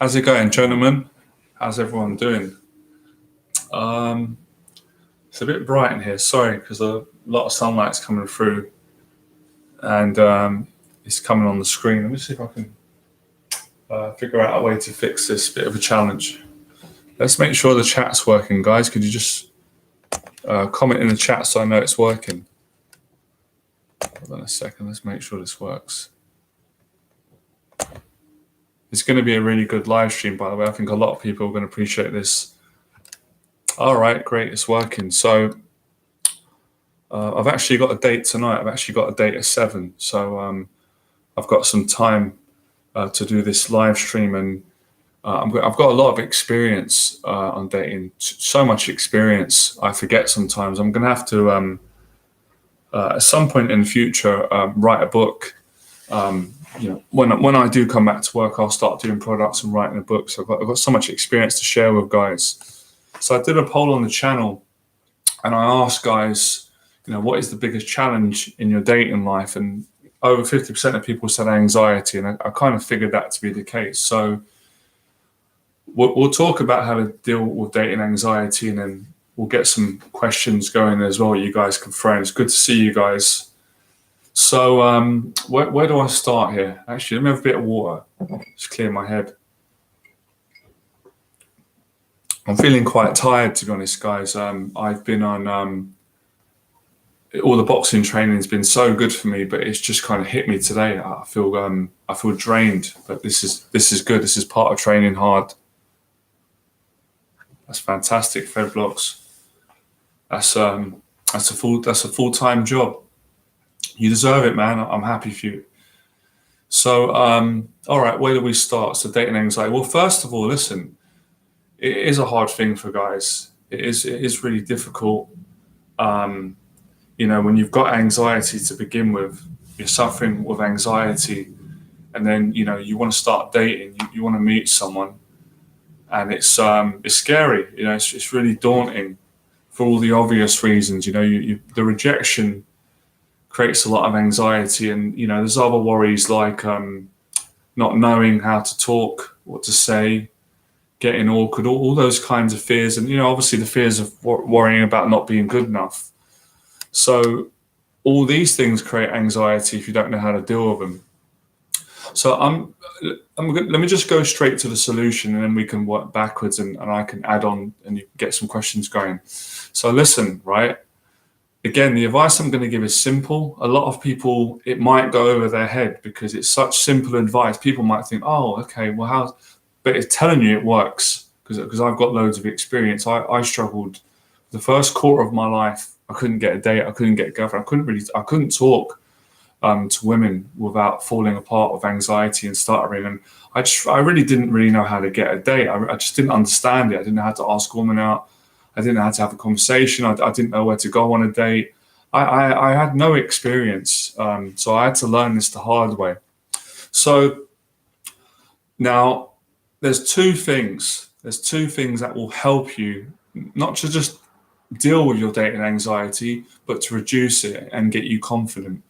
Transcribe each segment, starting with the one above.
How's it going, gentlemen? How's everyone doing? It's a bit bright in here. Sorry, because a lot of sunlight's coming through, and it's coming on the screen. Let me see if I can figure out a way to fix this. Bit of a challenge. Let's make sure the chat's working, guys. Could you just comment in the chat so I know it's working? Hold on a second. Let's make sure this works. It's going to be a really good live stream, by the way. I think a lot of people are going to appreciate this. All right, great. It's working. So I've actually got a date tonight. I've actually got a date at 7. So I've got some time to do this live stream. And I've got a lot of experience on dating. So much experience, I forget sometimes. I'm going to have to, at some point in the future, write a book. When I do come back to work, I'll start doing products and writing a book. So I've got so much experience to share with guys. So I did a poll on the channel, and I asked guys, what is the biggest challenge in your dating life? And over 50% of people said anxiety, and I kind of figured that to be the case. So we'll talk about how to deal with dating anxiety, and then we'll get some questions going as well. You guys can throw in. It's good to see you guys. So where do I start here? Actually, let me have a bit of water. Just clear my head. I'm feeling quite tired, to be honest, guys. I've been on all the boxing training has been so good for me, but it's just kind of hit me today. I feel drained, but this is good. This is part of training hard. That's fantastic, Fed blocks. That's a full-time job. You deserve it, man. I'm happy for you. So, all right, where do we start? So dating anxiety. Well, first of all, listen, it is a hard thing for guys. It is really difficult. When you've got anxiety to begin with, you're suffering with anxiety, and then, you want to start dating, you want to meet someone, and it's scary. It's really daunting for all the obvious reasons. The rejection creates a lot of anxiety, and there's other worries like not knowing how to talk, what to say, getting awkward, all those kinds of fears, and obviously the fears of worrying about not being good enough. So all these things create anxiety if you don't know how to deal with them. So let me just go straight to the solution, and then we can work backwards, and I can add on and you can get some questions going. So listen, right? Again, the advice I'm going to give is simple. A lot of people, it might go over their head because it's such simple advice. People might think, oh, okay, well, how? But it's telling you it works because I've got loads of experience. I struggled the first quarter of my life. I couldn't get a date. I couldn't get a girlfriend. I couldn't talk to women without falling apart with anxiety and stuttering. And I really didn't really know how to get a date. I just didn't understand it. I didn't know how to ask a woman out. I didn't know how to have a conversation. I didn't know where to go on a date. I had no experience. So I had to learn this the hard way. So now there's two things. There's two things that will help you not to just deal with your dating anxiety, but to reduce it and get you confident.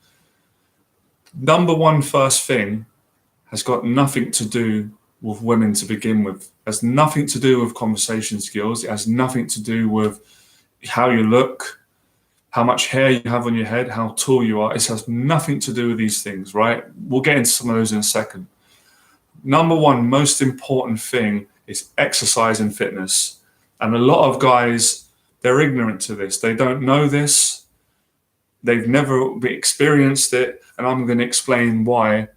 Number one, first thing has got nothing to do with women to begin with. It has nothing to do with conversation skills. It has nothing to do with how you look, how much hair you have on your head, how tall you are. It has nothing to do with these things, right? We'll get into some of those in a second. Number one, most important thing is exercise and fitness. And a lot of guys, they're ignorant to this. They don't know this. They've never experienced it. And I'm going to explain why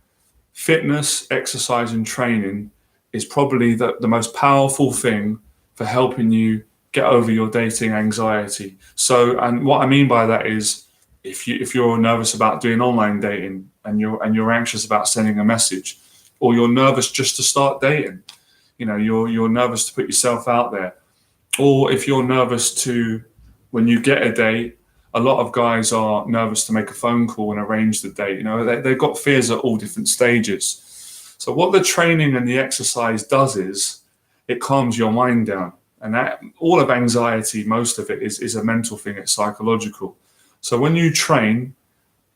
fitness, exercise, and training is probably the most powerful thing for helping you get over your dating anxiety. So, and what I mean by that is if you're nervous about doing online dating and you're anxious about sending a message, or you're nervous just to start dating, you're nervous to put yourself out there, or if you're nervous to, when you get a date, a lot of guys are nervous to make a phone call and arrange the date. They've got fears at all different stages. So what the training and the exercise does is it calms your mind down. And that all of anxiety, most of it is a mental thing. It's psychological. So when you train,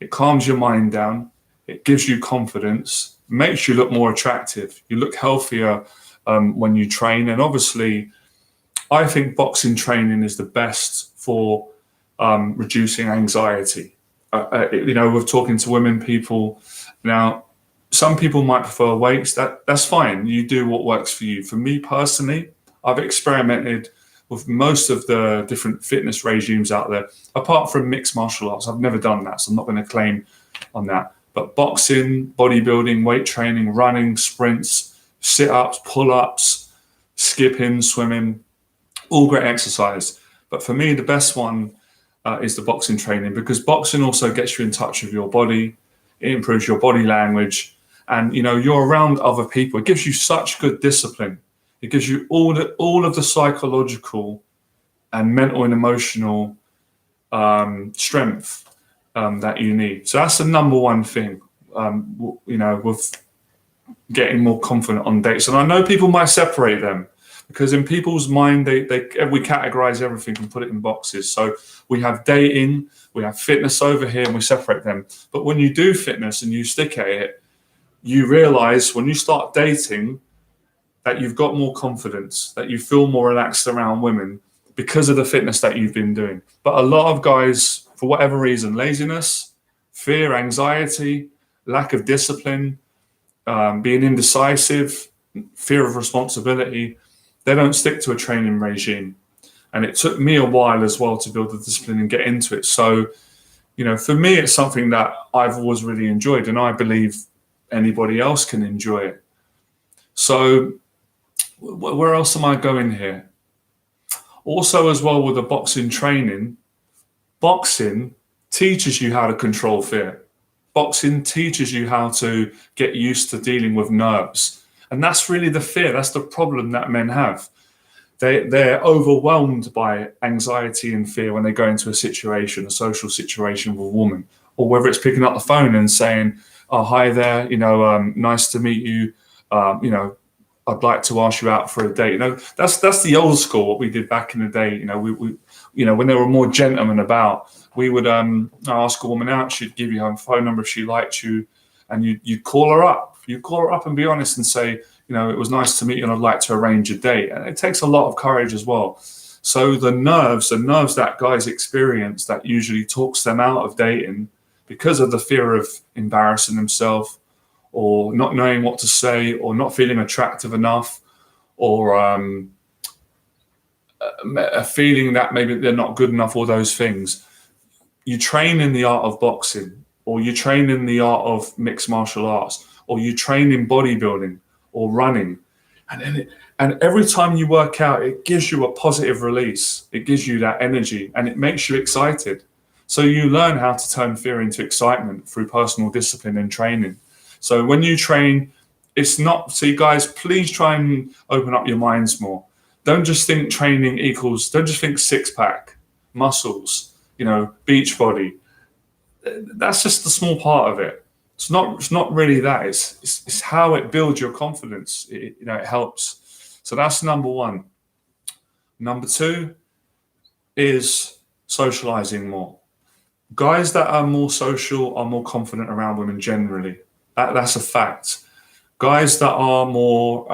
it calms your mind down. It gives you confidence, makes you look more attractive. You look healthier when you train. And obviously, I think boxing training is the best for reducing anxiety. We're talking to women, people. Now, some people might prefer weights. That's fine. You do what works for you. For me personally, I've experimented with most of the different fitness regimes out there. Apart from mixed martial arts, I've never done that, so I'm not going to claim on that. But boxing, bodybuilding, weight training, running, sprints, sit-ups, pull-ups, skipping, swimming, all great exercise. But for me, the best one is the boxing training, because boxing also gets you in touch with your body. It improves your body language, and you're around other people. It gives you such good discipline. It gives you all of the psychological and mental and emotional strength that you need. So that's the number one thing, with getting more confident on dates. And I know people might separate them, because in people's mind, we categorize everything and put it in boxes. So we have dating, we have fitness over here, and we separate them. But when you do fitness and you stick at it, you realize when you start dating that you've got more confidence, that you feel more relaxed around women because of the fitness that you've been doing. But a lot of guys, for whatever reason, laziness, fear, anxiety, lack of discipline, being indecisive, fear of responsibility, they don't stick to a training regime. And it took me a while as well to build the discipline and get into it. So, for me, it's something that I've always really enjoyed, and I believe anybody else can enjoy it. So where else am I going here? Also, as well, with the boxing training, boxing teaches you how to control fear. Boxing teaches you how to get used to dealing with nerves. And that's really the fear. That's the problem that men have. They're overwhelmed by anxiety and fear when they go into a social situation with a woman, or whether it's picking up the phone and saying, "Oh, hi there, nice to meet you. I'd like to ask you out for a date." That's the old school, what we did back in the day. When there were more gentlemen about, we would ask a woman out. She'd give you her phone number if she liked you, and you'd call her up. You call her up and be honest and say, "It was nice to meet you and I'd like to arrange a date." And it takes a lot of courage as well. So the nerves that guys experience that usually talks them out of dating because of the fear of embarrassing themselves, or not knowing what to say, or not feeling attractive enough, or a feeling that maybe they're not good enough, all those things. You train in the art of boxing, or you train in the art of mixed martial arts, or you train in bodybuilding or running. And every time you work out, it gives you a positive release. It gives you that energy and it makes you excited. So you learn how to turn fear into excitement through personal discipline and training. So when you train, it's not, see guys, please try and open up your minds more. Don't just think training equals, don't just think six pack, muscles, beach body. That's just a small part of it. It's not really that. It's how it builds your confidence. It helps. So that's number one. Number two is socializing more. Guys that are more social are more confident around women generally. That's a fact. Guys that are more,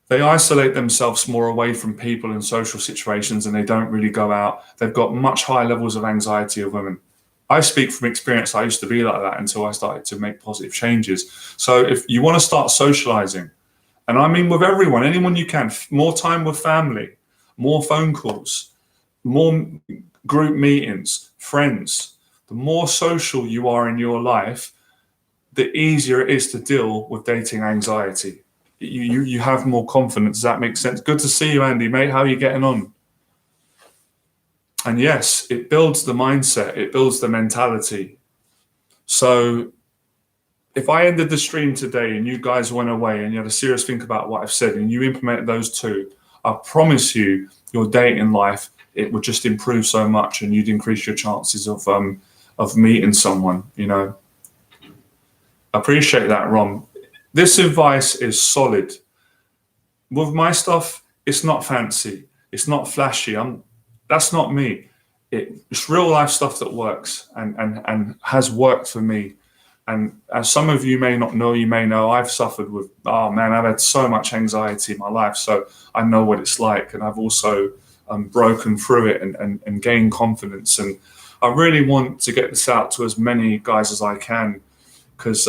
they isolate themselves more away from people in social situations, and they don't really go out. They've got much higher levels of anxiety of women. I speak from experience. I used to be like that until I started to make positive changes. So if you want to start socializing, and I mean with everyone, anyone you can, more time with family, more phone calls, more group meetings, friends, the more social you are in your life, the easier it is to deal with dating anxiety. You have more confidence. Does that make sense? Good to see you, Andy, mate. How are you getting on? And yes, it builds the mindset. It builds the mentality. So if I ended the stream today and you guys went away and you had a serious think about what I've said and you implemented those two, I promise you, your dating life, it would just improve so much, and you'd increase your chances of meeting someone. I appreciate that, Ron. This advice is solid. With my stuff, it's not fancy. It's not flashy. That's not me. It's real life stuff that works and has worked for me. And as some of you may not know, you may know, I've suffered with, oh man, I've had so much anxiety in my life. So I know what it's like. And I've also broken through it and gained confidence. And I really want to get this out to as many guys as I can, because,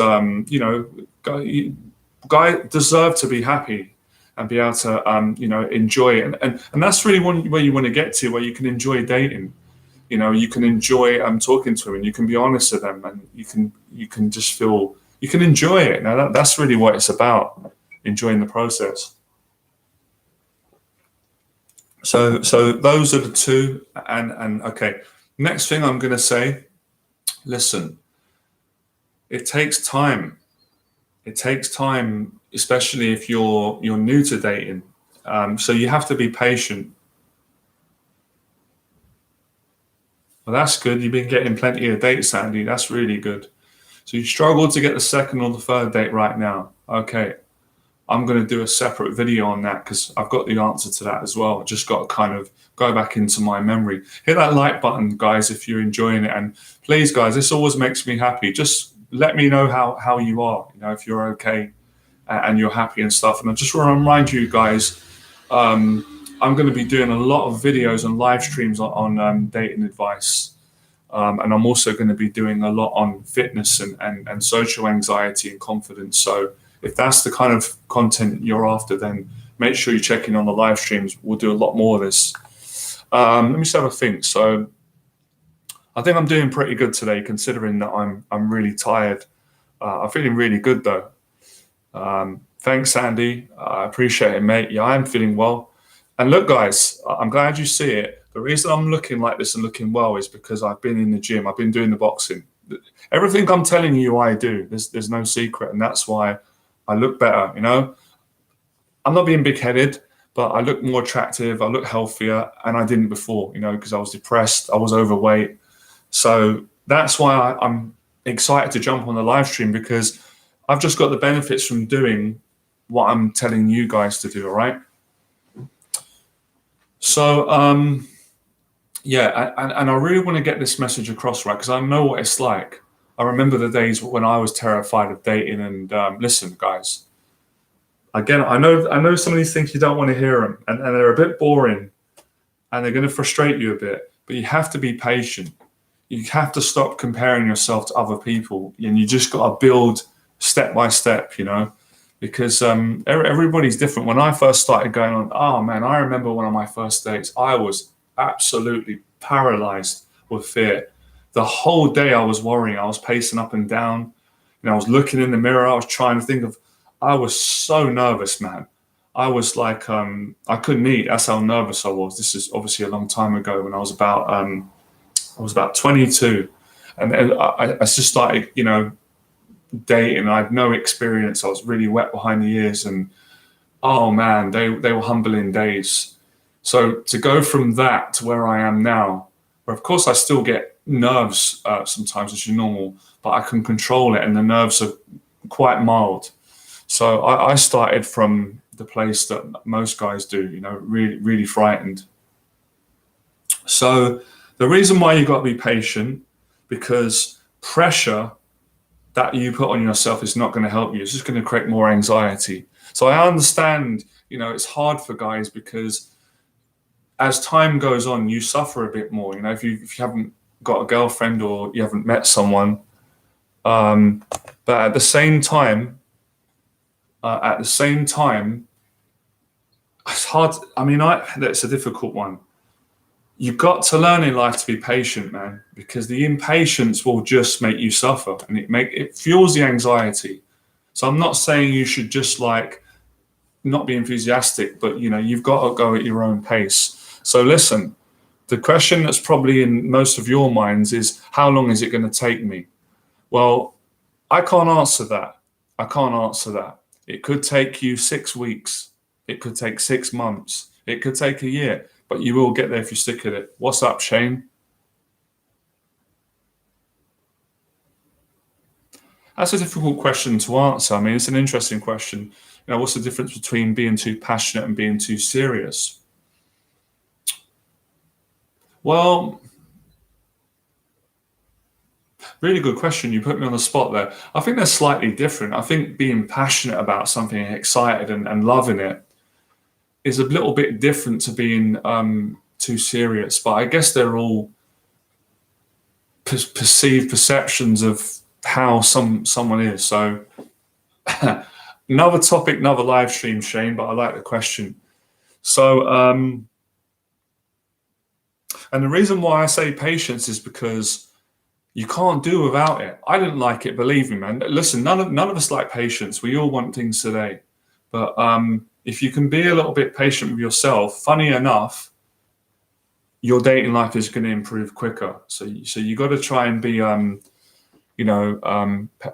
guys deserve to be happy and be able to, enjoy it. And that's really where you want to get to, where you can enjoy dating. You can enjoy talking to them, and you can be honest with them, and you can just feel you can enjoy it. Now that's really what it's about, enjoying the process. So those are the two. And okay, next thing I'm going to say, listen, it takes time. It takes time, especially if you're new to dating. So you have to be patient. Well, that's good. You've been getting plenty of dates, Sandy. That's really good. So you struggle to get the second or the third date right now. Okay. I'm going to do a separate video on that because I've got the answer to that as well. I just got to kind of go back into my memory. Hit that like button, guys, if you're enjoying it. And please, guys, this always makes me happy. Just let me know how you are, if you're okay and you're happy and stuff. And I just want to remind you guys, I'm going to be doing a lot of videos and live streams on dating advice. And I'm also going to be doing a lot on fitness and social anxiety and confidence. So if that's the kind of content you're after, then make sure you check in on the live streams. We'll do a lot more of this. Let me just have a think. So I think I'm doing pretty good today, considering that I'm really tired. I'm feeling really good though. Thanks, Andy. I appreciate it, mate. Yeah, I'm feeling well. And look, guys, I'm glad you see it. The reason I'm looking like this and looking well is because I've been in the gym. I've been doing the boxing. Everything I'm telling you I do, there's no secret. And that's why I look better, I'm not being big-headed, but I look more attractive. I look healthier, and I didn't before, because I was depressed. I was overweight. So that's why I'm excited to jump on the live stream, because I've just got the benefits from doing what I'm telling you guys to do, all right? So, yeah, and I really want to get this message across, right? Because I know what it's like. I remember the days when I was terrified of dating. And listen, guys, again, I know some of these things you don't want to hear them, and they're a bit boring, and they're going to frustrate you a bit. But you have to be patient. You have to stop comparing yourself to other people, and you just got to build step by step, because everybody's different. When I first started going on, oh man, I remember one of my first dates. I was absolutely paralyzed with fear. The whole day I was worrying. I was pacing up and down. I was looking in the mirror. I was trying to think of. I was so nervous, man. I was like, I couldn't eat. That's how nervous I was. This is obviously a long time ago when I was about 22, and I just started, dating. I had no experience. I was really wet behind the ears, and oh man, they were humbling days. So to go from that to where I am now, where of course I still get nerves sometimes, as normal, but I can control it, and the nerves are quite mild. So I started from the place that most guys do, really, really frightened. So the reason why you got to be patient, because pressure that you put on yourself is not going to help you. It's just going to create more anxiety. So I understand, it's hard for guys, because as time goes on, you suffer a bit more. If you haven't got a girlfriend or you haven't met someone, but at the same time, it's hard. That's a difficult one. You've got to learn in life to be patient, man, because the impatience will just make you suffer, and it fuels the anxiety. So I'm not saying you should just not be enthusiastic, but you've got to go at your own pace. So listen, the question that's probably in most of your minds is, how long is it going to take me? Well, I can't answer that. It could take you 6 weeks. It could take 6 months. It could take a year, but you will get there if you stick at it. What's up, Shane? That's a difficult question to answer. It's an interesting question. What's the difference between being too passionate and being too serious? Well, Really good question. You put me on the spot there. I think they're slightly different. I think being passionate about something, excited and loving it, is a little bit different to being too serious. But I guess they're all perceived perceptions of how someone is. So another topic, another live stream, Shane. But I like the question. So and the reason why I say patience is because you can't do without it. I didn't like it, believe me, man. Listen, none of us like patience. We all want things today. But if you can be a little bit patient with yourself, funny enough, your dating life is going to improve quicker. So you got to try and be,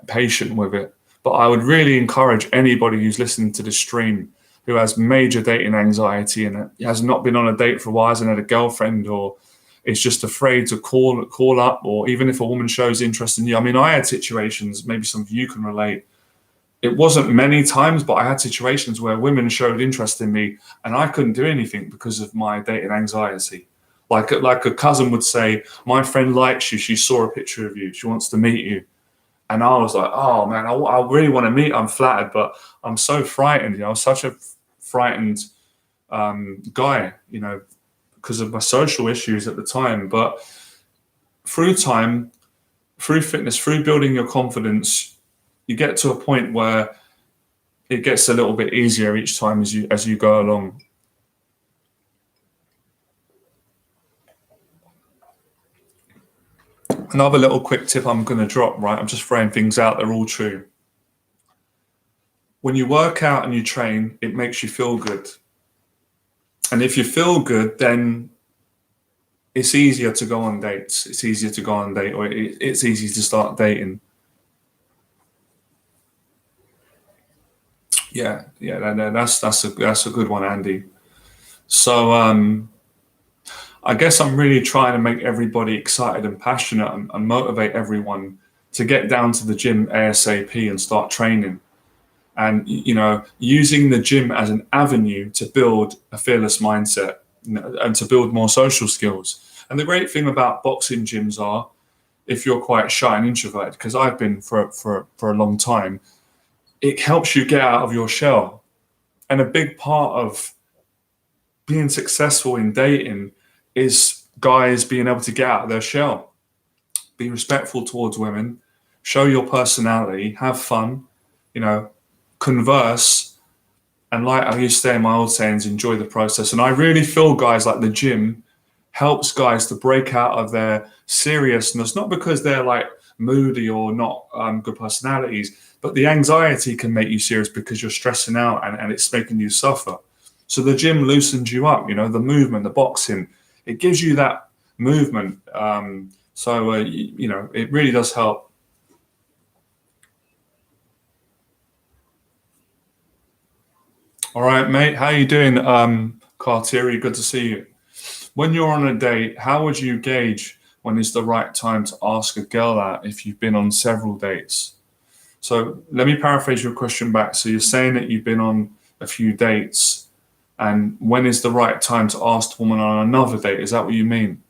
patient with it. But I would really encourage anybody who's listening to this stream who has major dating anxiety and has not been on a date for a while, hasn't had a girlfriend, or is just afraid to call up, or even if a woman shows interest in you. I mean, I had situations, maybe some of you can relate. It wasn't many times, but I had situations where women showed interest in me and I couldn't do anything because of my dating anxiety. Like a cousin would say, my friend likes you. She saw a picture of you. She wants to meet you. And I was like, oh man, I really want to meet. I'm flattered, but I'm so frightened. I was such a frightened guy, because of my social issues at the time. But through time, through fitness, through building your confidence, you get to a point where it gets a little bit easier each time as you go along. Another little quick tip I'm going to drop, right? I'm just throwing things out, they're all true. When you work out and you train, it makes you feel good. And if you feel good, then it's easier to go on dates. It's easier to go on a date, or it's easy to start dating. Yeah, that's a good one, Andy. So I guess I'm really trying to make everybody excited and passionate and motivate everyone to get down to the gym ASAP and start training. And, using the gym as an avenue to build a fearless mindset and to build more social skills. And the great thing about boxing gyms are, if you're quite shy and introverted, because I've been for a long time, it helps you get out of your shell. And a big part of being successful in dating is guys being able to get out of their shell, be respectful towards women, show your personality, have fun, converse, and like I used to say in my old sayings, enjoy the process. And I really feel, guys, like the gym helps guys to break out of their seriousness, not because they're like moody or not good personalities, but the anxiety can make you serious because you're stressing out and it's making you suffer. So the gym loosens you up, the movement, the boxing, it gives you that movement. It really does help. All right, mate. How you doing, Cartieri? Good to see you. When you're on a date, how would you gauge when is the right time to ask a girl out if you've been on several dates? So let me paraphrase your question back. So you're saying that you've been on a few dates, and when is the right time to ask the woman on another date? Is that what you mean?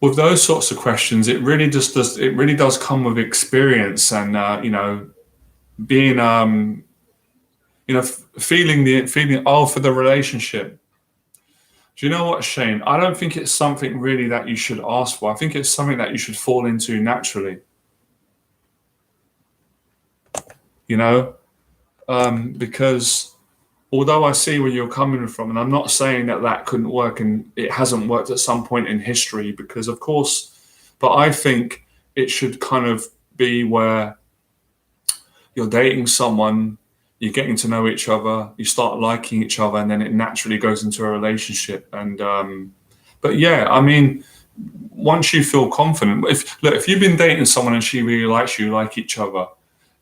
With those sorts of questions, it really just does. It really does come with experience and being feeling the feeling for the relationship. Do you know what, Shane? I don't think it's something really that you should ask for. I think it's something that you should fall into naturally. Because although I see where you're coming from, and I'm not saying that couldn't work and it hasn't worked at some point in history, because of course, but I think it should kind of be where you're dating someone, you're getting to know each other, you start liking each other, and then it naturally goes into a relationship. And but yeah, I mean, once you feel confident, if you've been dating someone and she really likes you, like each other,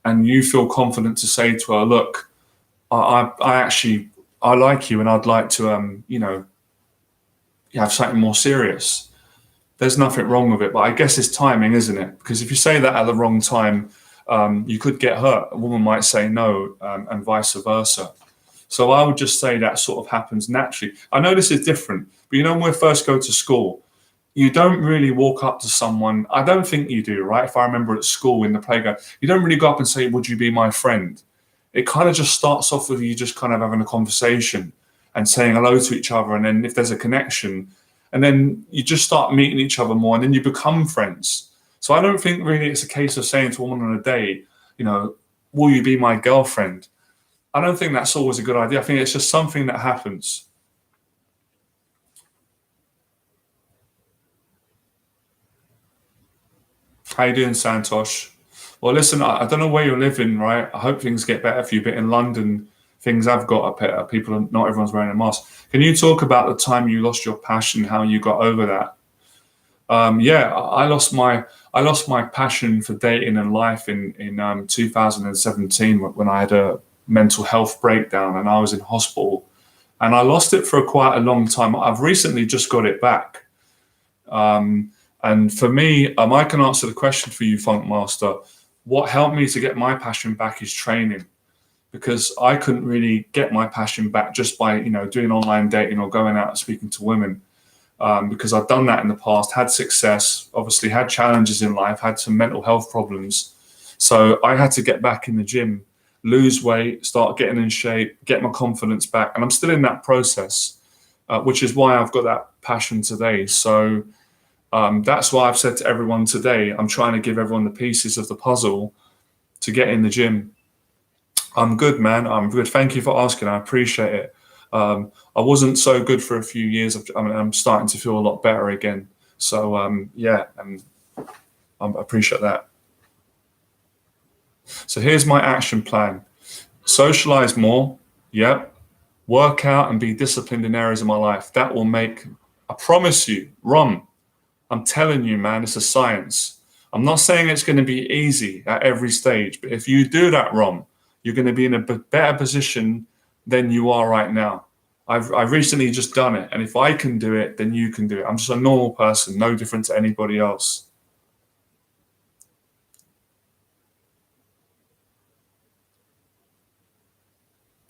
and you feel confident to say to her, look, I actually like you and I'd like to have something more serious. There's nothing wrong with it, but I guess it's timing, isn't it? Because if you say that at the wrong time, you could get hurt. A woman might say no, and vice versa. So I would just say that sort of happens naturally. I know this is different, but when we first go to school, you don't really walk up to someone. I don't think you do, right? If I remember at school in the playground, you don't really go up and say, "Would you be my friend?" It kind of just starts off with you just kind of having a conversation and saying hello to each other. And then if there's a connection, and then you just start meeting each other more, and then you become friends. So I don't think really it's a case of saying to a woman on a date, "Will you be my girlfriend?" I don't think that's always a good idea. I think it's just something that happens. How you doing, Santosh? Well, listen, I don't know where you're living, right? I hope things get better for you, but in London, things have got better. Not everyone's wearing a mask. Can you talk about the time you lost your passion, how you got over that? Yeah, I lost my passion for dating and life in 2017 when I had a mental health breakdown and I was in hospital, and I lost it for quite a long time. I've recently just got it back. And for me, I can answer the question for you, Funk Master. What helped me to get my passion back is training, because I couldn't really get my passion back just by doing online dating or going out and speaking to women. Because I've done that in the past, had success, obviously had challenges in life, had some mental health problems. So I had to get back in the gym, lose weight, start getting in shape, get my confidence back. And I'm still in that process, which is why I've got that passion today. So that's why I've said to everyone today, I'm trying to give everyone the pieces of the puzzle to get in the gym. I'm good, man. I'm good. Thank you for asking. I appreciate it. I wasn't so good for a few years. I'm starting to feel a lot better again. So yeah, I appreciate that. So here's my action plan. Socialize more. Yep. Work out and be disciplined in areas of my life. That will make, I promise you, Rom, I'm telling you, man, it's a science. I'm not saying it's going to be easy at every stage, but if you do that, Rom, you're going to be in a better position than you are right now. I've recently just done it, and if I can do it, then you can do it. I'm just a normal person, no different to anybody else.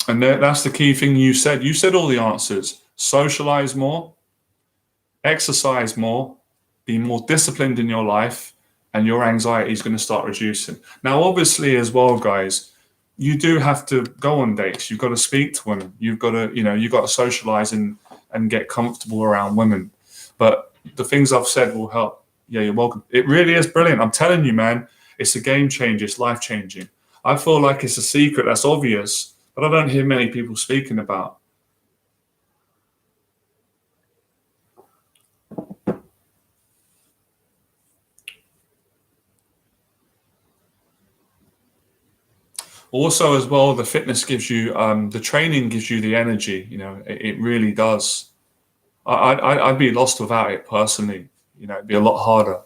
And that's the key thing you said. You said all the answers. Socialize more, exercise more, be more disciplined in your life, and your anxiety is going to start reducing. Now, obviously, as well, guys, you do have to go on dates. You've got to speak to women. You've got to, you've got to socialize and get comfortable around women. But the things I've said will help. Yeah, you're welcome. It really is brilliant. I'm telling you, man, it's a game changer. It's life changing. I feel like it's a secret that's obvious, but I don't hear many people speaking about. Also, as well, the fitness gives you, the training gives you the energy. It really does. I'd be lost without it personally. It'd be a lot harder.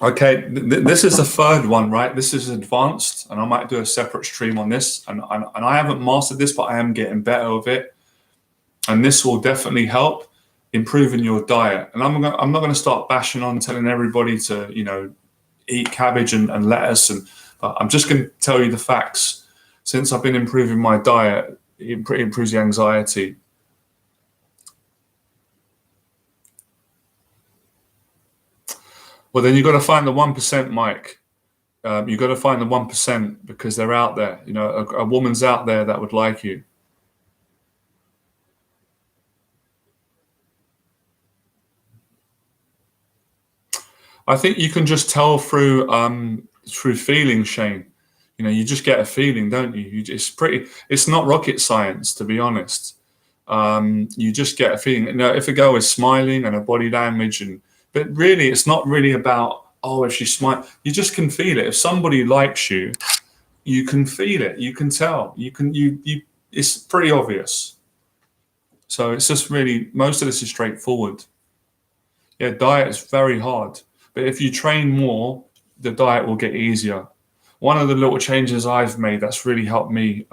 Okay, this is the third one, right? This is advanced, and I might do a separate stream on this. And I haven't mastered this, but I am getting better with it. And this will definitely help improving your diet. And I'm not going to start bashing on telling everybody to eat cabbage and lettuce, but I'm just going to tell you the facts. Since I've been improving my diet, it improves the anxiety. Well, then you've got to find the 1%, Mike. You've got to find the 1% because they're out there. A woman's out there that would like you. I think you can just tell through feeling, Shane. You just get a feeling, don't you? It's not rocket science, to be honest. You just get a feeling. If a girl is smiling and her body language, but really, it's not really about, if she smiles. You just can feel it. If somebody likes you, you can feel it. You can tell. It's pretty obvious. So it's just really, most of this is straightforward. Yeah, diet is very hard. But if you train more, the diet will get easier. One of the little changes I've made that's really helped me,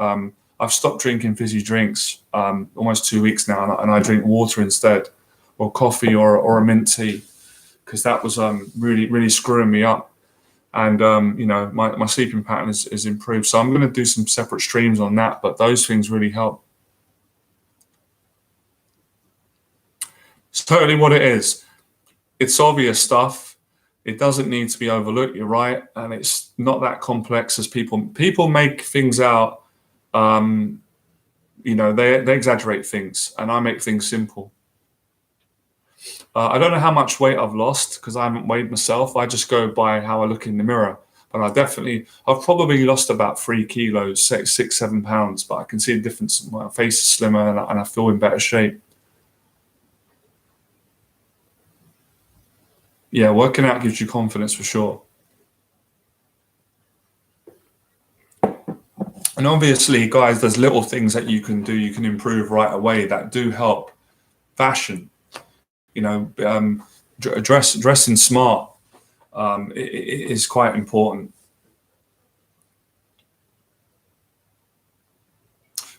I've stopped drinking fizzy drinks almost 2 weeks now, and I drink water instead, or coffee, or a mint tea, because that was really really screwing me up. And my sleeping pattern is improved. So I'm going to do some separate streams on that, but those things really help. It's totally what it is. It's obvious stuff. It doesn't need to be overlooked. You're right, and it's not that complex as people make things out. Um, they exaggerate things, and I make things simple. I don't know how much weight I've lost because I haven't weighed myself. I just go by how I look in the mirror. But I've probably lost about 3 kilos, 6, 7 pounds. But I can see a difference. My face is slimmer, and I feel in better shape. Yeah, working out gives you confidence for sure. And obviously, guys, there's little things that you can do, you can improve right away that do help. Fashion, dressing smart is quite important.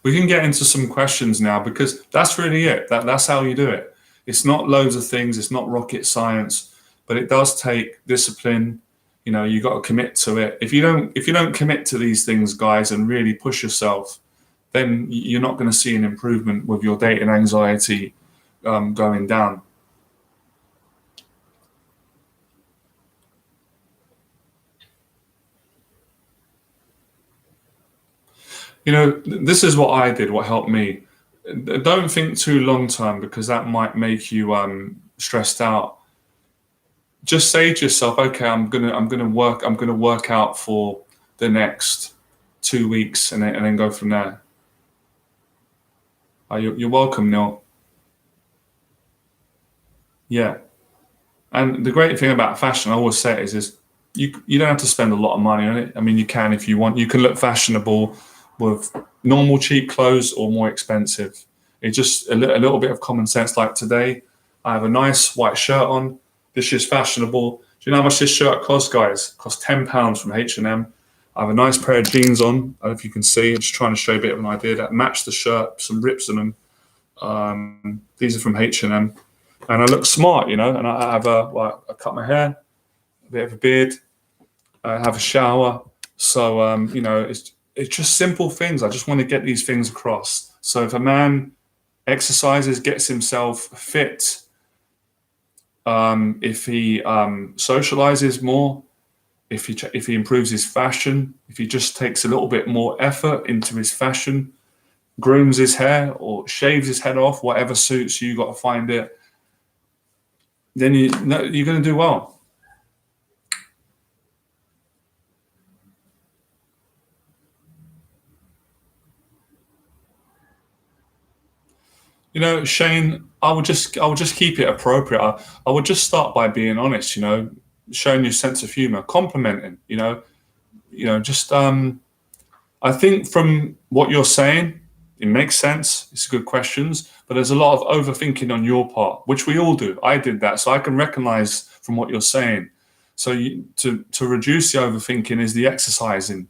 We can get into some questions now because that's really it. That's how you do it. It's not loads of things. It's not rocket science, but it does take discipline. You got to commit to it. If you don't commit to these things, guys, and really push yourself, then you're not going to see an improvement with your dating anxiety going down. This is what I did, what helped me. Don't think too long term because that might make you stressed out. Just say to yourself, okay, I'm gonna work out for the next 2 weeks, and then go from there. You're welcome, Neil. Yeah. And the great thing about fashion, I always say it is you don't have to spend a lot of money on it. I mean, you can if you want. You can look fashionable with normal cheap clothes or more expensive. It's just a little bit of common sense. Like today, I have a nice white shirt on. This is fashionable. Do you know how much this shirt costs, guys? It costs £10 from H&M. I have a nice pair of jeans on. I don't know if you can see. I'm just trying to show a bit of an idea that match the shirt, some rips in them. These are from H&M, and I look smart, And I have I cut my hair, a bit of a beard, I have a shower. So it's just simple things. I just want to get these things across. So if a man exercises, gets himself fit, if he socializes more, if he improves his fashion, if he just takes a little bit more effort into his fashion, grooms his hair or shaves his head off, whatever suits you, got to find it, then you're going to do well. Shane, I would just keep it appropriate. I would just start by being honest, showing your sense of humor, complimenting, just I think from what you're saying, it makes sense. It's good questions, but there's a lot of overthinking on your part, which we all do. I did that, so I can recognize from what you're saying. So to reduce the overthinking is the exercising.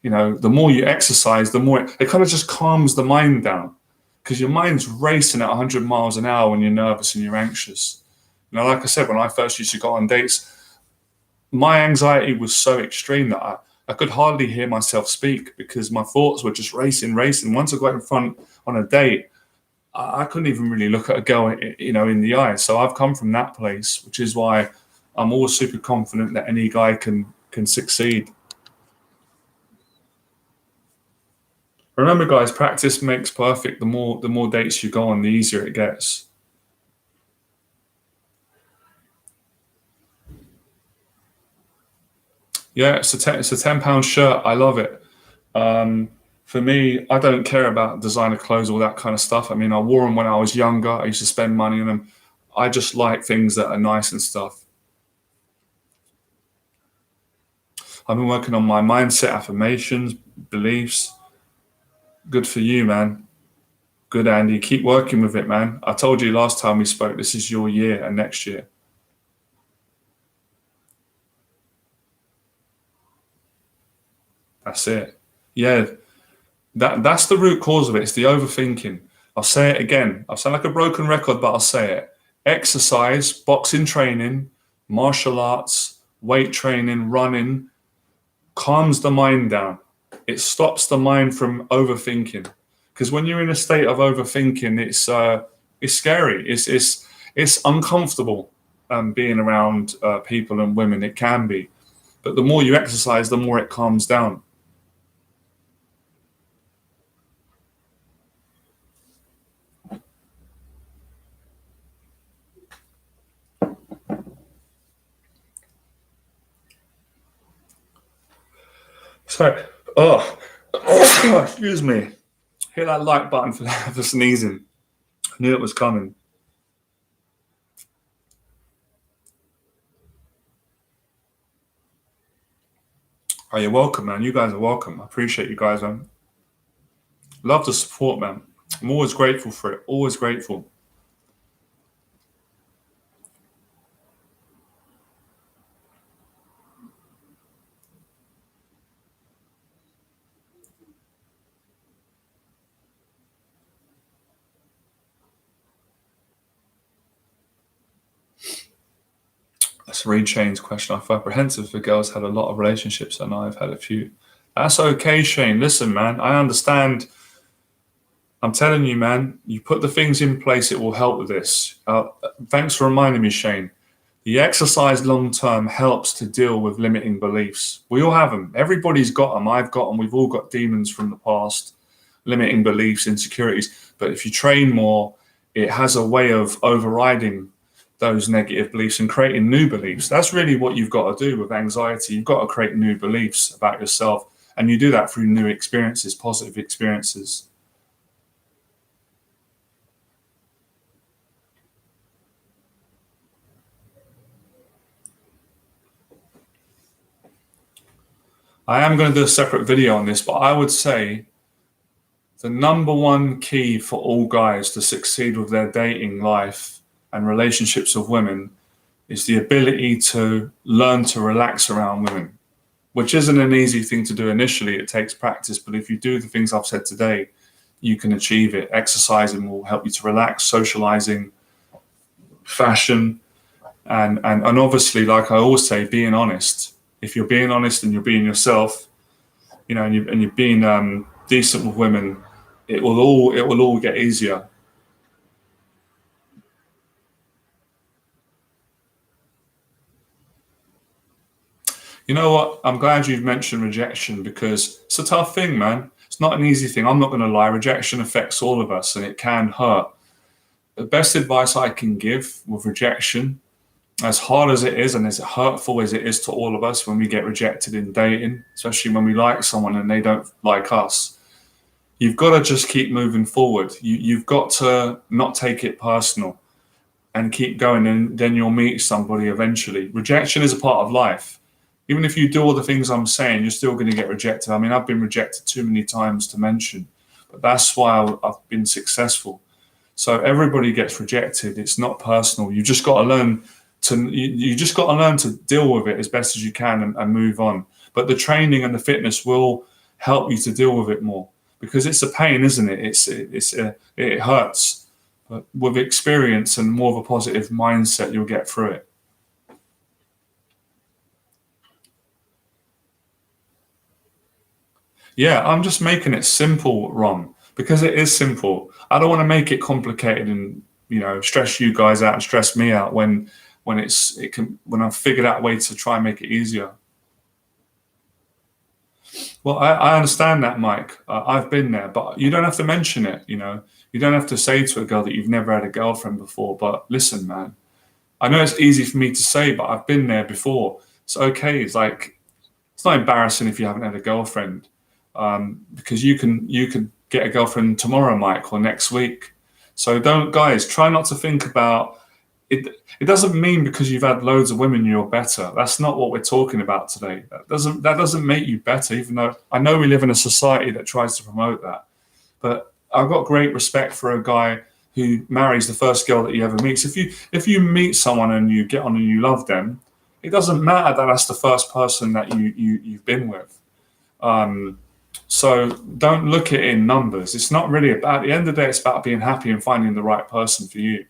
The more you exercise, the more it kind of just calms the mind down because your mind's racing at 100 miles an hour when you're nervous and you're anxious. Like I said, when I first used to go on dates, my anxiety was so extreme that I could hardly hear myself speak because my thoughts were just racing, racing. Once I got in front on a date, I couldn't even really look at a girl, in the eye. So I've come from that place, which is why I'm always super confident that any guy can succeed. Remember, guys, practice makes perfect. The more dates you go on, the easier it gets. Yeah, it's a £10 shirt. I love it. For me, I don't care about designer clothes, all that kind of stuff. I mean, I wore them when I was younger. I used to spend money on them. I just like things that are nice and stuff. I've been working on my mindset, affirmations, beliefs. Good for you, man. Good, Andy. Keep working with it, man. I told you last time we spoke, this is your year and next year. That's it. Yeah, That's the root cause of it. It's the overthinking. I'll say it again. I'll sound like a broken record, but I'll say it. Exercise, boxing training, martial arts, weight training, running calms the mind down. It stops the mind from overthinking. Because when you're in a state of overthinking, it's scary. It's uncomfortable being around people and women. It can be, but the more you exercise, the more it calms down. So, excuse me. Hit that like button for sneezing. I knew it was coming. Oh, you're welcome, man. You guys are welcome. I appreciate you guys, man. Love the support, man. I'm always grateful for it. Always grateful. That's a really changed question. I feel apprehensive for girls had a lot of relationships and I've had a few. That's okay, Shane. Listen, man, I understand. I'm telling you, man, you put the things in place, it will help with this. Thanks for reminding me, Shane. The exercise long term helps to deal with limiting beliefs. We all have them. Everybody's got them. I've got them. We've all got demons from the past, limiting beliefs, insecurities. But if you train more, it has a way of overriding those negative beliefs and creating new beliefs. That's really what you've got to do with anxiety. You've got to create new beliefs about yourself. And you do that through new experiences, positive experiences. I am going to do a separate video on this, but I would say the number one key for all guys to succeed with their dating life and relationships with women is the ability to learn to relax around women, which isn't an easy thing to do initially. It takes practice, but if you do the things I've said today, you can achieve it. Exercising will help you to relax, socializing, fashion, and obviously, like I always say, being honest. If you're being honest and you're being yourself, and you're being decent with women, it will all get easier. You know what? I'm glad you've mentioned rejection because it's a tough thing, man. It's not an easy thing. I'm not going to lie. Rejection affects all of us and it can hurt. The best advice I can give with rejection, as hard as it is and as hurtful as it is to all of us when we get rejected in dating, especially when we like someone and they don't like us, you've got to just keep moving forward. You've got to not take it personal and keep going, and then you'll meet somebody eventually. Rejection is a part of life. Even if you do all the things I'm saying, you're still going to get rejected. I mean, I've been rejected too many times to mention, but that's why I've been successful. So everybody gets rejected. It's not personal. You just got to learn you just got to learn to deal with it as best as you can and move on. But the training and the fitness will help you to deal with it more because it's a pain, isn't it? It hurts. But with experience and more of a positive mindset, you'll get through it. Yeah, I'm just making it simple, Ron, because it is simple. I don't want to make it complicated and stress you guys out and stress me out when I've figured out a way to try and make it easier. Well, I understand that, Mike. I've been there, but you don't have to mention it. You don't have to say to a girl that you've never had a girlfriend before. But listen, man, I know it's easy for me to say, but I've been there before. It's okay. It's not embarrassing if you haven't had a girlfriend, because you could get a girlfriend tomorrow, Mike, or next week. So don't, guys, try not to think about it. It doesn't mean because you've had loads of women you're better. That's not what we're talking about today. That doesn't make you better, even though I know we live in a society that tries to promote that. But I've got great respect for a guy who marries the first girl that he ever meets. If you meet someone and you get on and you love them, it doesn't matter that that's the first person that you've been with. So don't look at it in numbers. It's not really about, at the end of the day, it's about being happy and finding the right person for you.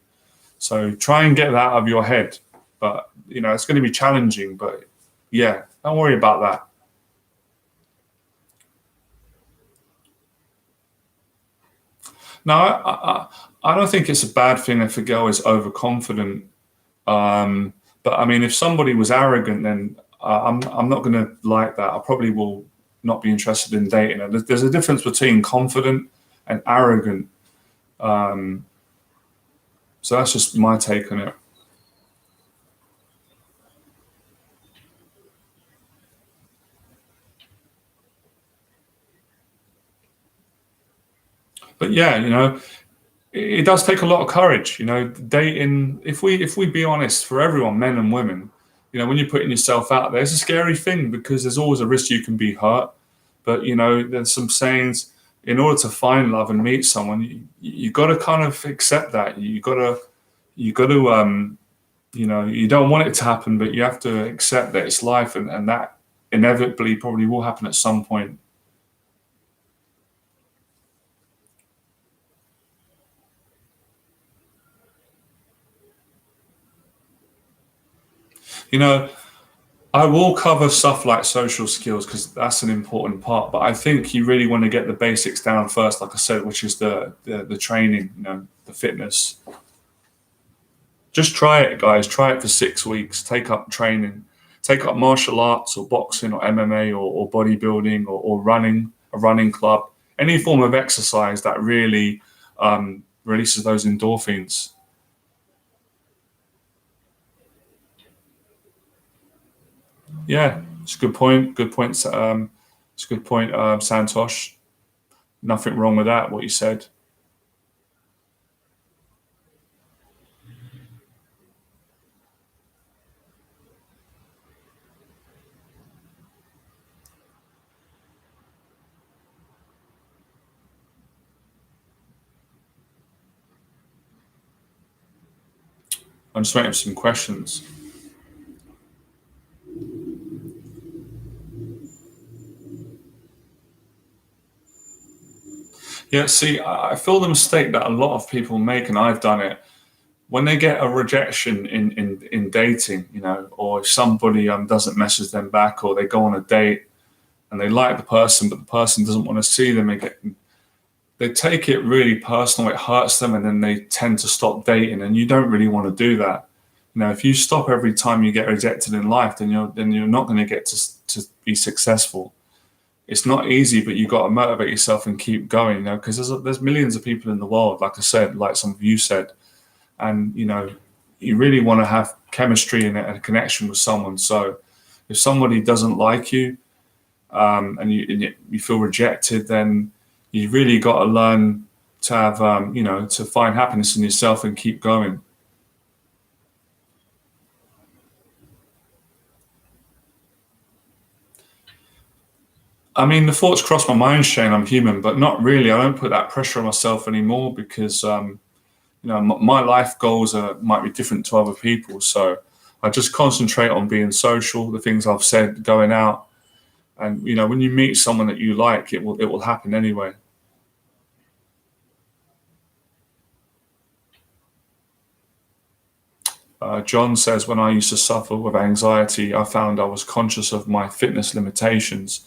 So try and get that out of your head. But, it's going to be challenging, but yeah, don't worry about that. No, I don't think it's a bad thing if a girl is overconfident. But I mean, if somebody was arrogant, then I'm not going to like that. I probably will not be interested in dating her. There's a difference between confident and arrogant. Um, so that's just my take on it. But yeah, it does take a lot of courage. Dating. If we be honest, for everyone, men and women, when you're putting yourself out there, it's a scary thing because there's always a risk you can be hurt. But there's some sayings. In order to find love and meet someone, you got to kind of accept that. You got to you don't want it to happen, but you have to accept that it's life, and that inevitably probably will happen at some point. You know, I will cover stuff like social skills because that's an important part. But I think you really want to get the basics down first, like I said, which is the training, the fitness. Just try it, guys. Try it for 6 weeks. Take up training. Take up martial arts or boxing or MMA or bodybuilding or running, a running club, any form of exercise that really releases those endorphins. Yeah, it's a good point. Good point. It's a good point, Santosh. Nothing wrong with that. What you said. I'm just waiting for some questions. Yeah, see, I feel the mistake that a lot of people make, and I've done it, when they get a rejection in dating, or if somebody doesn't message them back, or they go on a date and they like the person, but the person doesn't want to see them again, they take it really personal. It hurts them, and then they tend to stop dating. And you don't really want to do that. If you stop every time you get rejected in life, then you're not going to get to be successful. It's not easy, but you've got to motivate yourself and keep going. Because there's millions of people in the world, like I said, like some of you said, and you really want to have chemistry and a connection with someone. So if somebody doesn't like you, and you feel rejected, then you really got to learn to have to find happiness in yourself and keep going. I mean, the thoughts cross my mind, Shane. I'm human, but not really. I don't put that pressure on myself anymore because my life goals might be different to other people. So I just concentrate on being social, the things I've said, going out, and when you meet someone that you like, it will happen anyway. John says, when I used to suffer with anxiety, I found I was conscious of my fitness limitations.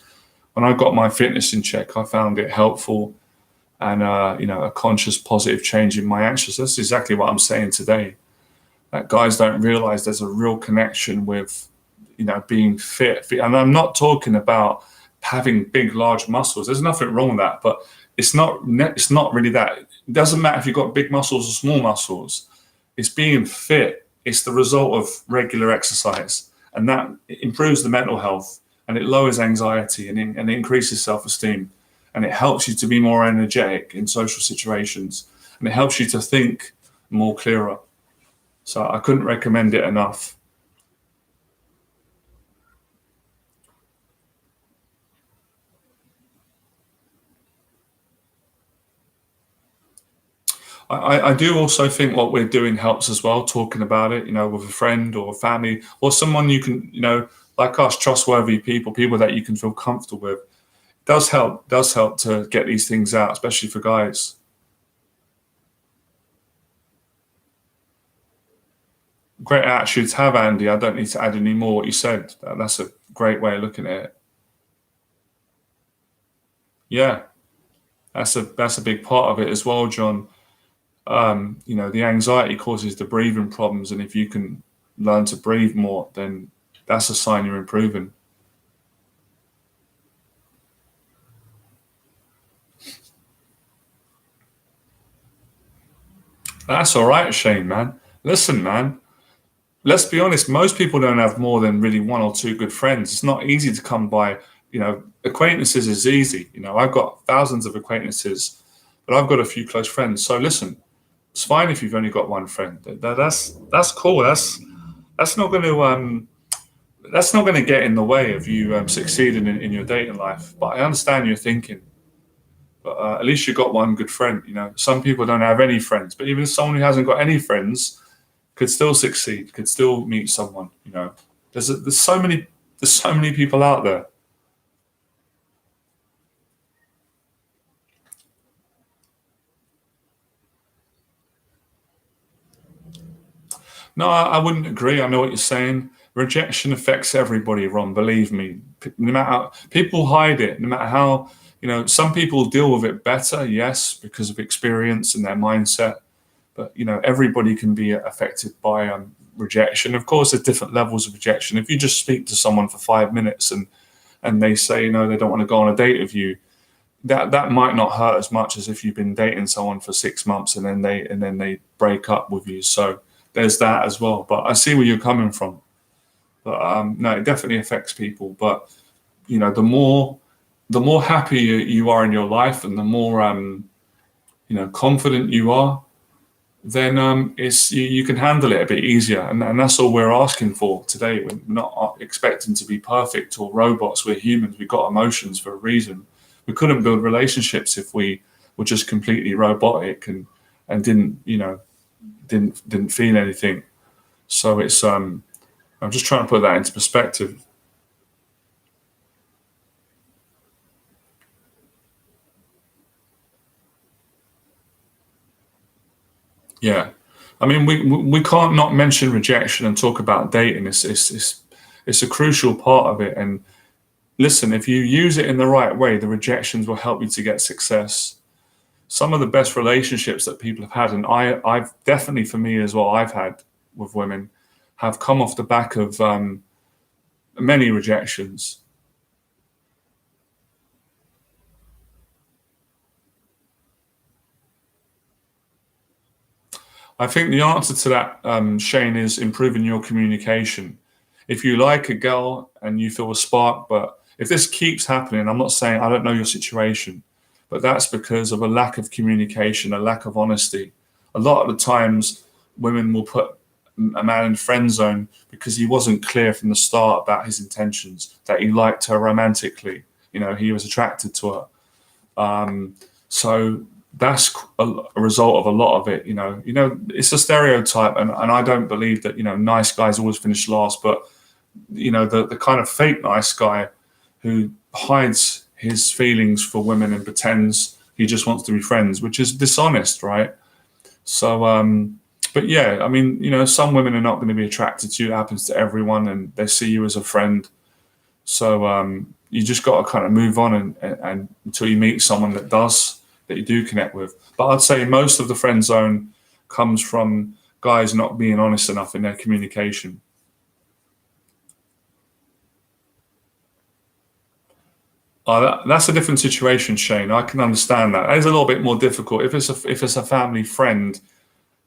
When I got my fitness in check, I found it helpful and a conscious positive change in my actions. That's exactly what I'm saying today. That guys don't realize there's a real connection with being fit. And I'm not talking about having big, large muscles. There's nothing wrong with that, but it's not really that. It doesn't matter if you've got big muscles or small muscles. It's being fit. It's the result of regular exercise, and that improves the mental health, and it lowers anxiety, and it increases self-esteem, and it helps you to be more energetic in social situations, and it helps you to think more clearer. So I couldn't recommend it enough. I do also think what we're doing helps as well, talking about it, with a friend or a family or someone you can, like us, trustworthy people, people that you can feel comfortable with. Does help to get these things out, especially for guys. Great attitude to have, Andy. I don't need to add any more what you said. That's a great way of looking at it. Yeah, that's a big part of it as well, John. The anxiety causes the breathing problems, and if you can learn to breathe more, then that's a sign you're improving. That's all right, Shane, man. Listen, man, let's be honest, most people don't have more than really one or two good friends. It's not easy to come by. Acquaintances is easy. I've got thousands of acquaintances, but I've got a few close friends. So listen, it's fine if you've only got one friend. That's cool. That's not going to that's not going to get in the way of you succeeding in your dating life. But I understand your thinking. But at least you got one good friend. Some people don't have any friends, but even someone who hasn't got any friends could still succeed, could still meet someone. There's so many people out there. No, I wouldn't agree. I know what you're saying. Rejection affects everybody, Ron. Believe me. No matter people hide it, no matter how some people deal with it better, yes, because of experience and their mindset. But everybody can be affected by rejection. Of course, there's different levels of rejection. If you just speak to someone for 5 minutes and they say they don't want to go on a date with you, that might not hurt as much as if you've been dating someone for 6 months and then they break up with you. So there's that as well. But I see where you're coming from. But no, it definitely affects people. But the more happy you are in your life, and the more confident you are, then you can handle it a bit easier, and that's all we're asking for today. We're not expecting to be perfect or robots. We're humans. We've got emotions for a reason. We couldn't build relationships if we were just completely robotic and didn't feel anything. So it's I'm just trying to put that into perspective. Yeah, I mean we can't not mention rejection and talk about dating. It's a crucial part of it. And listen, if you use it in the right way, the rejections will help you to get success. Some of the best relationships that people have had, and I've definitely for me as well, I've had with women, have come off the back of many rejections. I think the answer to that, Shane, is improving your communication. If you like a girl and you feel a spark, but if this keeps happening, I'm not saying I don't know your situation, but that's because of a lack of communication, a lack of honesty. A lot of the times, women will put a man in friend zone because he wasn't clear from the start about his intentions, that he liked her romantically. He was attracted to her. So that's a result of a lot of it. It's a stereotype, and I don't believe that nice guys always finish last. But the kind of fake nice guy who hides his feelings for women and pretends he just wants to be friends, which is dishonest, right? So, but yeah, I mean, some women are not going to be attracted to you. It happens to everyone, and they see you as a friend. So you just got to kind of move on and until you meet someone that you do connect with. But I'd say most of the friend zone comes from guys not being honest enough in their communication. That's a different situation, Shane. I can understand that. It's a little bit more difficult. If it's a family friend,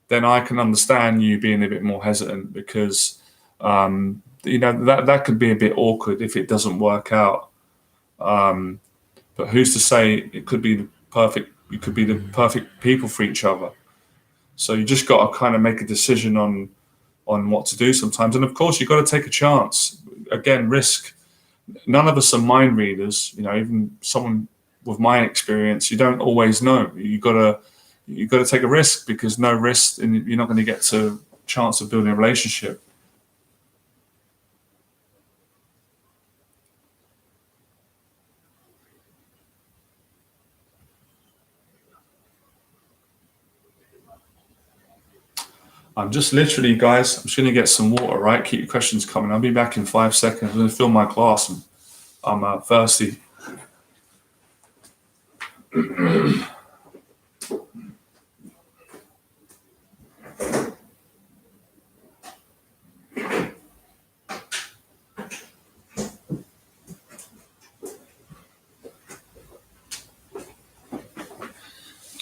then I can understand you being a bit more hesitant because that could be a bit awkward if it doesn't work out. Um, but who's to say it could be the perfect? You could be the perfect people for each other. So you just got to kind of make a decision on what to do sometimes. And of course, you've got to take a chance. Again, risk. None of us are mind readers. Even someone with my experience, you don't always know. You got to take a risk because no risk, and you're not going to get to chance of building a relationship. I'm just literally, guys, I'm just going to get some water, right? Keep your questions coming. I'll be back in 5 seconds. I'm going to fill my glass and I'm thirsty.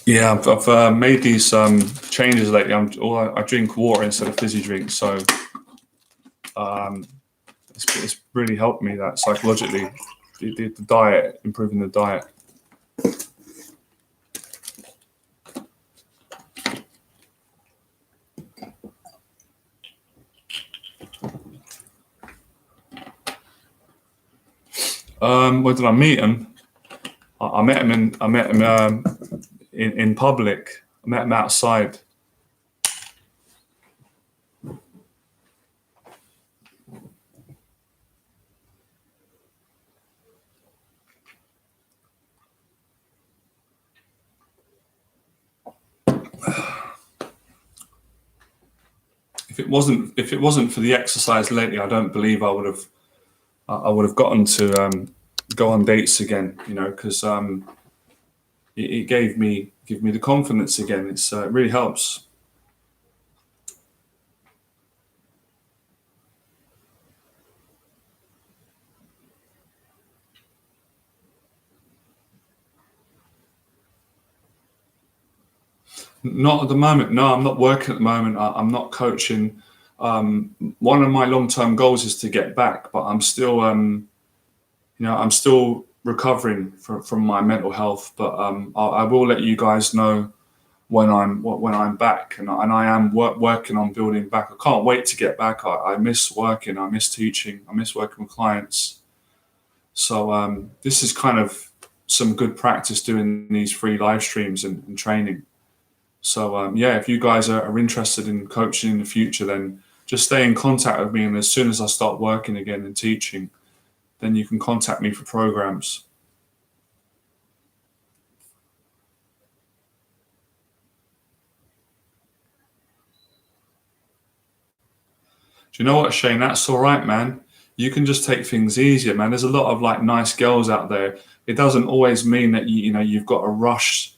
Yeah, I've made these changes lately. I drink water instead of fizzy drinks, so um, it's really helped me that psychologically. The diet, improving the diet. Where did I meet him? I met him in public. I met him outside. If it wasn't for the exercise lately, I don't believe I would have gotten to go on dates again. You know, because it gave me the confidence again. It really helps. Not at the moment. No, I'm not working at the moment. I'm not coaching. One of my long-term goals is to get back, but I'm still, I'm still recovering from my mental health. But I will let you guys know when I'm back, and I am working on building back. I can't wait to get back. I miss working. I miss teaching. I miss working with clients. So this is kind of some good practice doing these free live streams and training. So yeah, if you guys are interested in coaching in the future, then just stay in contact with me. And as soon as I start working again and teaching, then you can contact me for programs. Do you know what, Shane? That's all right, man. You can just take things easier, man. There's a lot of like nice girls out there. It doesn't always mean that you've got to rush,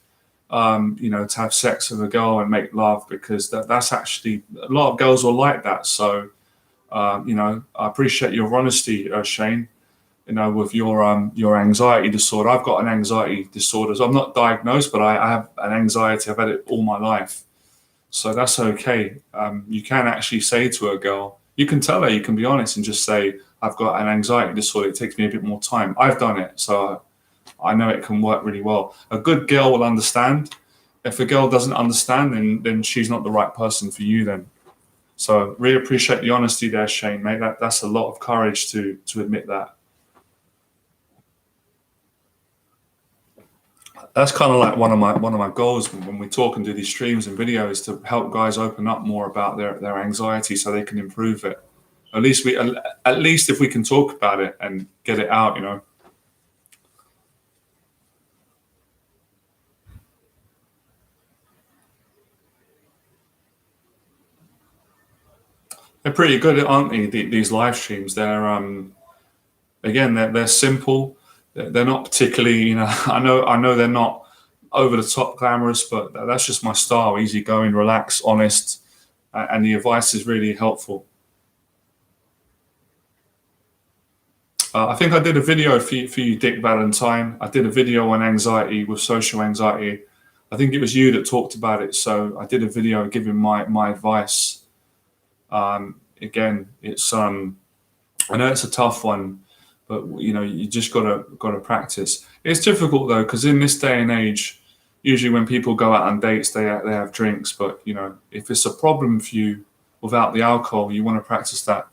to have sex with a girl and make love, because that's actually a lot of girls are like that. So, I appreciate your honesty, Shane. With your anxiety disorder. I've got an anxiety disorder. So I'm not diagnosed, but I have an anxiety. I've had it all my life. So that's okay. You can actually say to a girl, you can tell her, you can be honest and just say, I've got an anxiety disorder. It takes me a bit more time. I've done it. So I know it can work really well. A good girl will understand. If a girl doesn't understand, then she's not the right person for you then. So really appreciate the honesty there, Shane, mate. That's a lot of courage to admit that. That's kind of like one of my goals when we talk and do these streams and videos, to help guys open up more about their anxiety so they can improve it. At least if we can talk about it and get it out. They're pretty good, aren't they? These live streams. They're simple. They're not particularly, I know they're not over the top glamorous, but that's just my style. Easy going, relaxed, honest, and the advice is really helpful. I think I did a video for you, Dick Valentine. I did a video on anxiety, with social anxiety. I think it was you that talked about it. So I did a video giving my advice. Again, I know it's a tough one, but you just gotta practice. It's difficult though, because in this day and age, usually when people go out on dates, they have drinks. But if it's a problem for you without the alcohol, you want to practice that.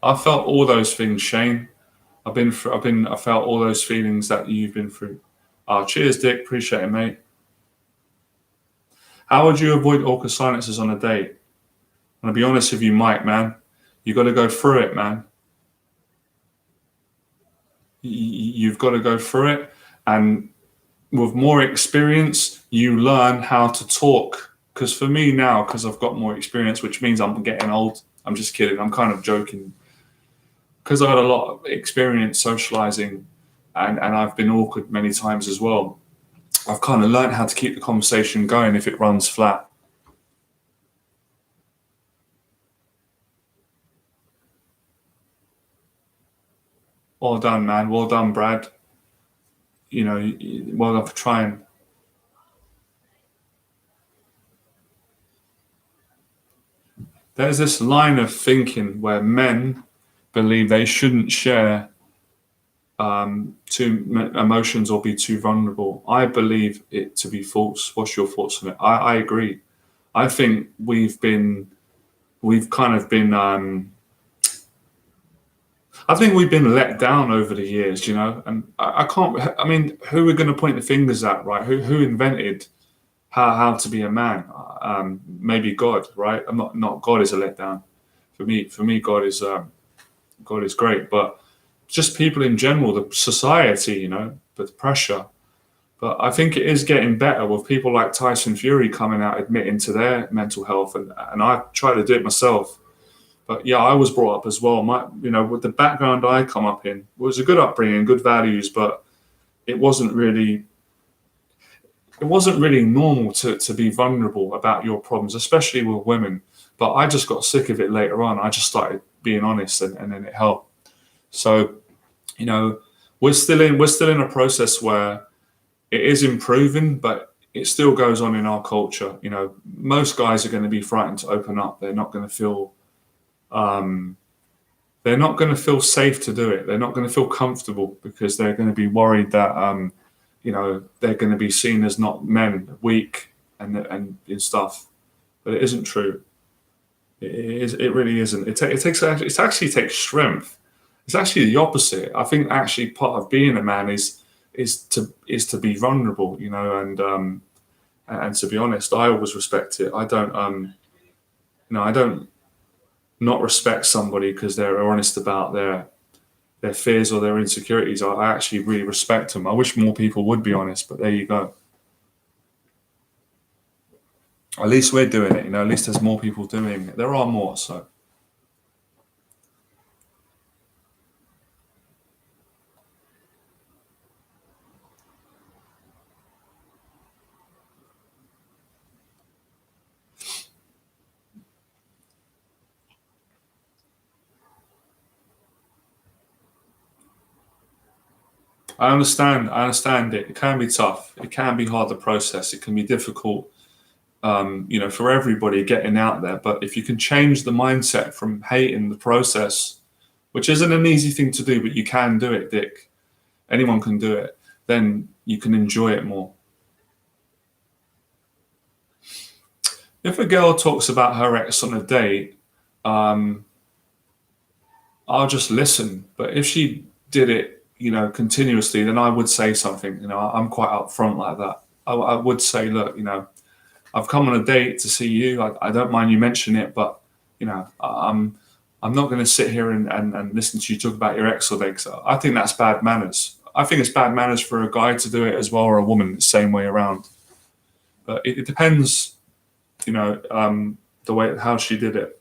I felt all those things, Shane. I felt all those feelings that you've been through. Cheers, Dick. Appreciate it, mate. How would you avoid awkward silences on a date? I'm gonna be honest with you, Mike, man. You got to go through it, man. You've got to go through it, and with more experience, you learn how to talk. Because for me now, because I've got more experience, which means I'm getting old. I'm just kidding. I'm kind of joking. Because I had a lot of experience socializing, and I've been awkward many times as well. I've kind of learned how to keep the conversation going if it runs flat. Well done, man. Well done, Brad. You know, well done for trying. There's this line of thinking where men believe they shouldn't share emotions or be too vulnerable. I believe it to be false. What's your thoughts on it? I agree. I think we've kind of been, I think we've been let down over the years, you know, and I can't, I mean, who are we going to point the fingers at, right? Who invented how to be a man? Maybe God, right? I'm not God is a letdown. For me, God is great, but just people in general, the society, you know, the pressure. But I think it is getting better with people like Tyson Fury coming out admitting to their mental health, and I try to do it myself. But yeah, I was brought up as well. You know, with the background I come up in, it was a good upbringing, good values, but it wasn't really, it wasn't really normal to be vulnerable about your problems, especially with women. But I just got sick of it later on. I just started being honest, and then it helped. So, you know, we're still in a process where it is improving, but it still goes on in our culture. You know, most guys are going to be frightened to open up. Um, they're not going to feel safe to do it. They're not going to feel comfortable because they're going to be worried that you know, they're going to be seen as not men, weak, and stuff. But it isn't true. It is. It really isn't. It actually takes strength. It's actually the opposite. I think actually part of being a man is to be vulnerable, you know, and to be honest, I always respect it. I don't you know, I don't not respect somebody because they're honest about their fears or their insecurities. I actually really respect them. I wish more people would be honest, but there you go. At least we're doing it, you know. At least there's more people doing it. There are more, so I understand. I understand it. It can be tough. It can be hard to process. It can be difficult, you know, for everybody getting out there. But if you can change the mindset from hating the process, which isn't an easy thing to do, but you can do it, Dick. Anyone can do it. Then you can enjoy it more. If a girl talks about her ex on a date, um, I'll just listen. But if she did it, you know, continuously, then I would say something. You know, I'm quite upfront like that. I would say, look, you know, I've come on a date to see you. I don't mind you mentioning it, but you know, I'm not going to sit here and listen to you talk about your ex all day. 'Cause I think that's bad manners. I think it's bad manners for a guy to do it as well, or a woman, the same way around. But it depends, you know, the way how she did it.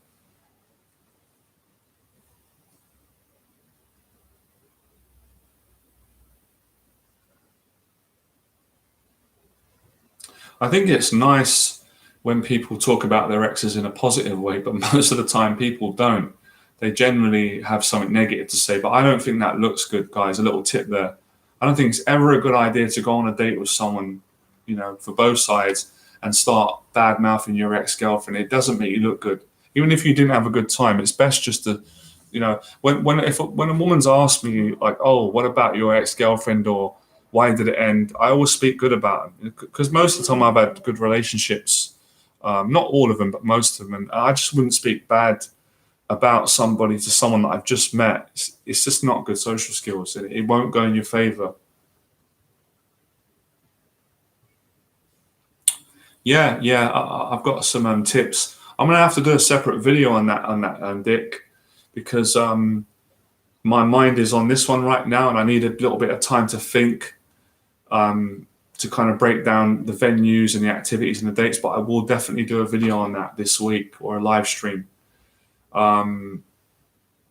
I think it's nice when people talk about their exes in a positive way, but most of the time people don't. They generally have something negative to say, but I don't think that looks good, guys. A little tip there. I don't think it's ever a good idea to go on a date with someone, you know, for both sides and start bad mouthing your ex girlfriend. It doesn't make you look good. Even if you didn't have a good time, it's best just to, you know, when a woman's asked me like, oh, what about your ex girlfriend or why did it end? I always speak good about them because most of the time I've had good relationships. Not all of them, but most of them. And I just wouldn't speak bad about somebody to someone that I've just met. It's just not good social skills, and it won't go in your favor. Yeah, yeah, I've got some tips. I'm gonna have to do a separate video on that, Dick, because my mind is on this one right now, and I need a little bit of time to think. to kind of break down the venues and the activities and the dates, but I will definitely do a video on that this week, or a live stream.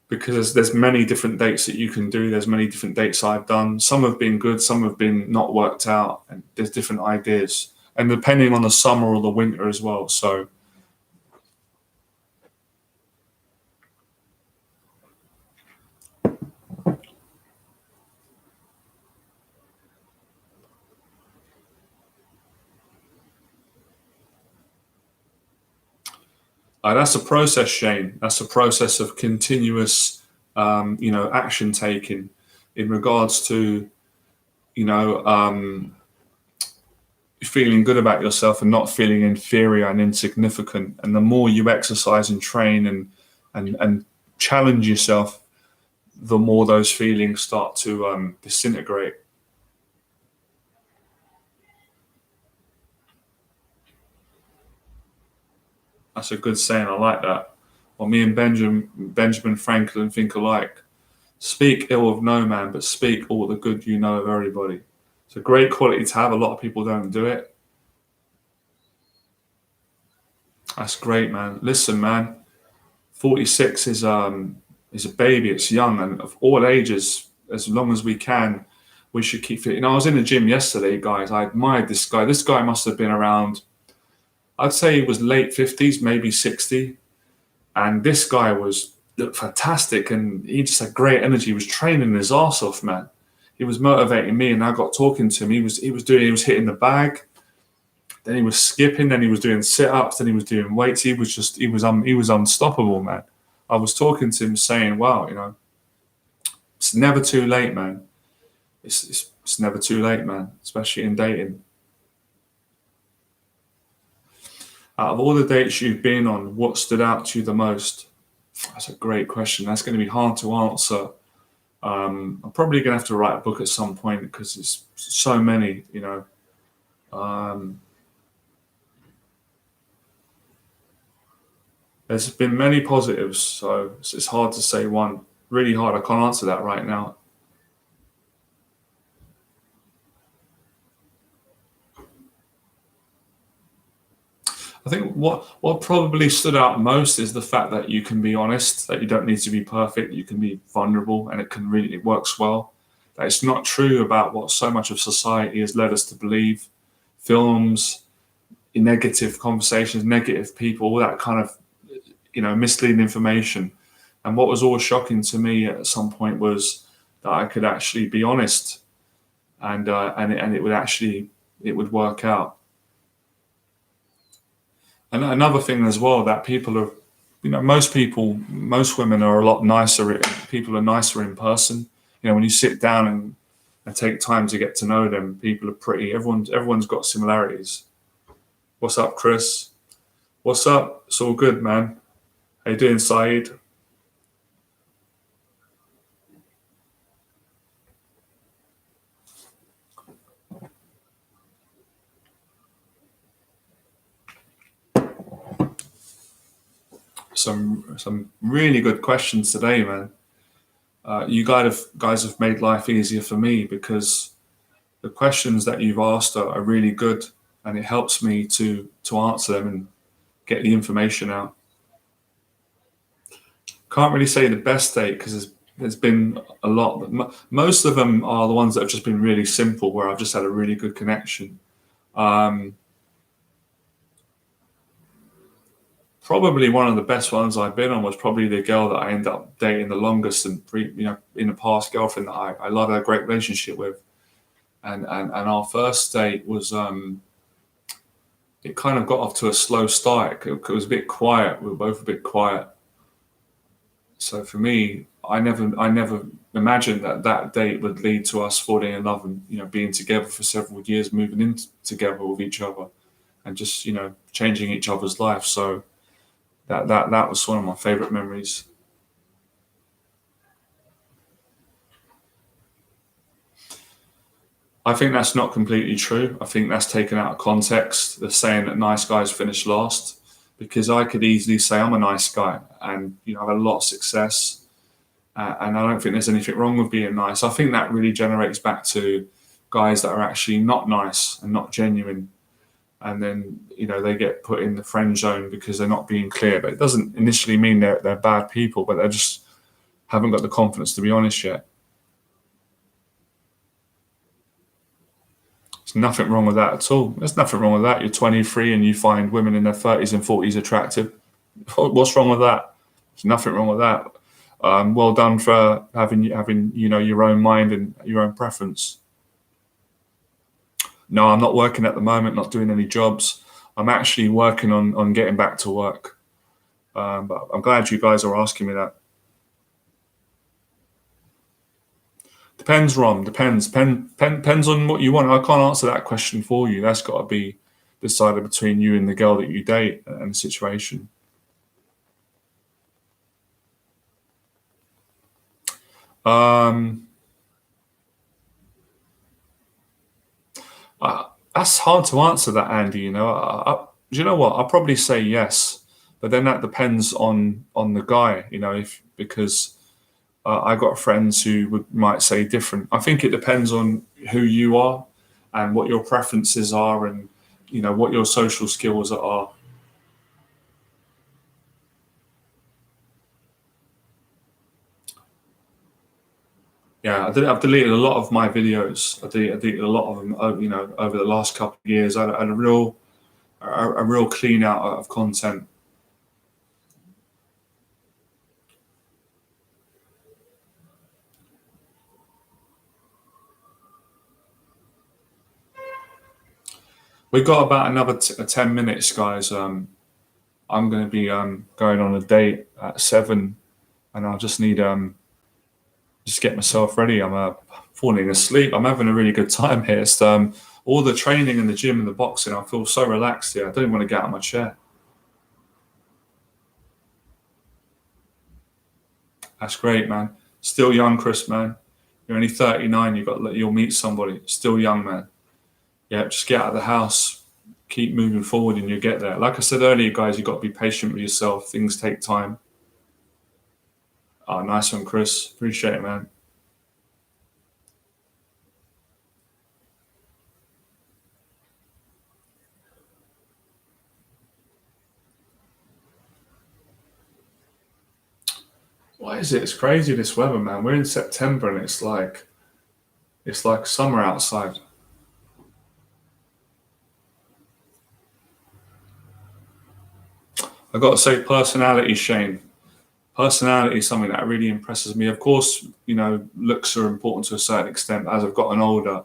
Because there's many different dates that you can do. There's many different dates I've done. Some have been good, some have been not worked out, and there's different ideas. And depending on the summer or the winter as well. So that's a process, Shane. That's a process of continuous, action taking in regards to, you know, feeling good about yourself and not feeling inferior and insignificant. And the more you exercise and train and challenge yourself, the more those feelings start to disintegrate. That's a good saying. I like that. Well, me and Benjamin Franklin think alike. Speak ill of no man, but speak all the good you know of everybody. It's a great quality to have. A lot of people don't do it. That's great, man. Listen, man, 46 is a baby. It's young, and of all ages, as long as we can, we should keep fit. I was in the gym yesterday, guys. I admired this guy. This guy must have been around, I'd say he was late 50s, maybe 60. And this guy looked fantastic, and he just had great energy. He was training his ass off, man. He was motivating me, and I got talking to him. He was hitting the bag, then he was skipping, then he was doing sit-ups, then he was doing weights. He was unstoppable, man. I was talking to him saying, wow, it's never too late, man. It's never too late, man, especially in dating. Out of all the dates you've been on, what stood out to you the most? That's a great question. That's going to be hard to answer. I'm probably going to have to write a book at some point because it's so many, There's been many positives, so it's hard to say one. Really hard. I can't answer that right now. I think what probably stood out most is the fact that you can be honest, that you don't need to be perfect, you can be vulnerable, and it works well. That it's not true about what so much of society has led us to believe. Films, negative conversations, negative people, all that kind of misleading information. And what was always shocking to me at some point was that I could actually be honest, and it would work out. And another thing as well, that people are, most women are a lot nicer. People are nicer in person. When you sit down and take time to get to know them, people are pretty. Everyone's got similarities. What's up, Chris? What's up? It's all good, man. How you doing, Saeed? Some really good questions today, man. You guys have made life easier for me because the questions that you've asked are really good, and it helps me to answer them and get the information out. Can't really say the best date because there's been a lot. Most of them are the ones that have just been really simple, where I've just had a really good connection. Probably one of the best ones I've been on was probably the girl that I ended up dating the longest, and in the past, girlfriend that I love, had a great relationship with, and our first date was it kind of got off to a slow start. It was a bit quiet. We were both a bit quiet. So for me, I never imagined that date would lead to us falling in love and being together for several years, moving in together with each other, and just changing each other's life. So that was one of my favorite memories. I think that's not completely true. I think that's taken out of context, the saying that nice guys finish last, because I could easily say I'm a nice guy and I've had a lot of success, and I don't think there's anything wrong with being nice. I think that really generates back to guys that are actually not nice and not genuine, and then they get put in the friend zone because they're not being clear. But it doesn't initially mean they're bad people, but they just haven't got the confidence to be honest yet. There's nothing wrong with that at all. There's nothing wrong with that. You're 23 and you find women in their 30s and 40s attractive. What's wrong with that? There's nothing wrong with that. Well done for having your own mind and your own preference. No, I'm not working at the moment. Not doing any jobs. I'm actually working on getting back to work. But I'm glad you guys are asking me that. Depends, Rom. Depends. Depends on what you want. I can't answer that question for you. That's got to be decided between you and the girl that you date and the situation. That's hard to answer that, Andy. Do you know what? I'll probably say yes, but then that depends on the guy. Because I got friends who might say different. I think it depends on who you are and what your preferences are, and what your social skills are. Yeah, I've deleted a lot of my videos. I deleted a lot of them. Over the last couple of years, I had a real clean out of content. We got about another 10 minutes, guys. I'm going to be going on a date at 7, and I'll just need just get myself ready. I'm falling asleep. I'm having a really good time here. It's all the training and the gym and the boxing. I feel so relaxed here. I don't even want to get out of my chair. That's great, man. Still young, Chris, man. You're only 39. You'll meet somebody. Still young, man. Yeah, just get out of the house. Keep moving forward, and you'll get there. Like I said earlier, guys, you've got to be patient with yourself. Things take time. Oh, nice one, Chris. Appreciate it, man. What is it? It's crazy, this weather, man. We're in September and it's like summer outside. I got to say, personality, Shane. Personality is something that really impresses me. Of course, looks are important to a certain extent. As I've gotten older,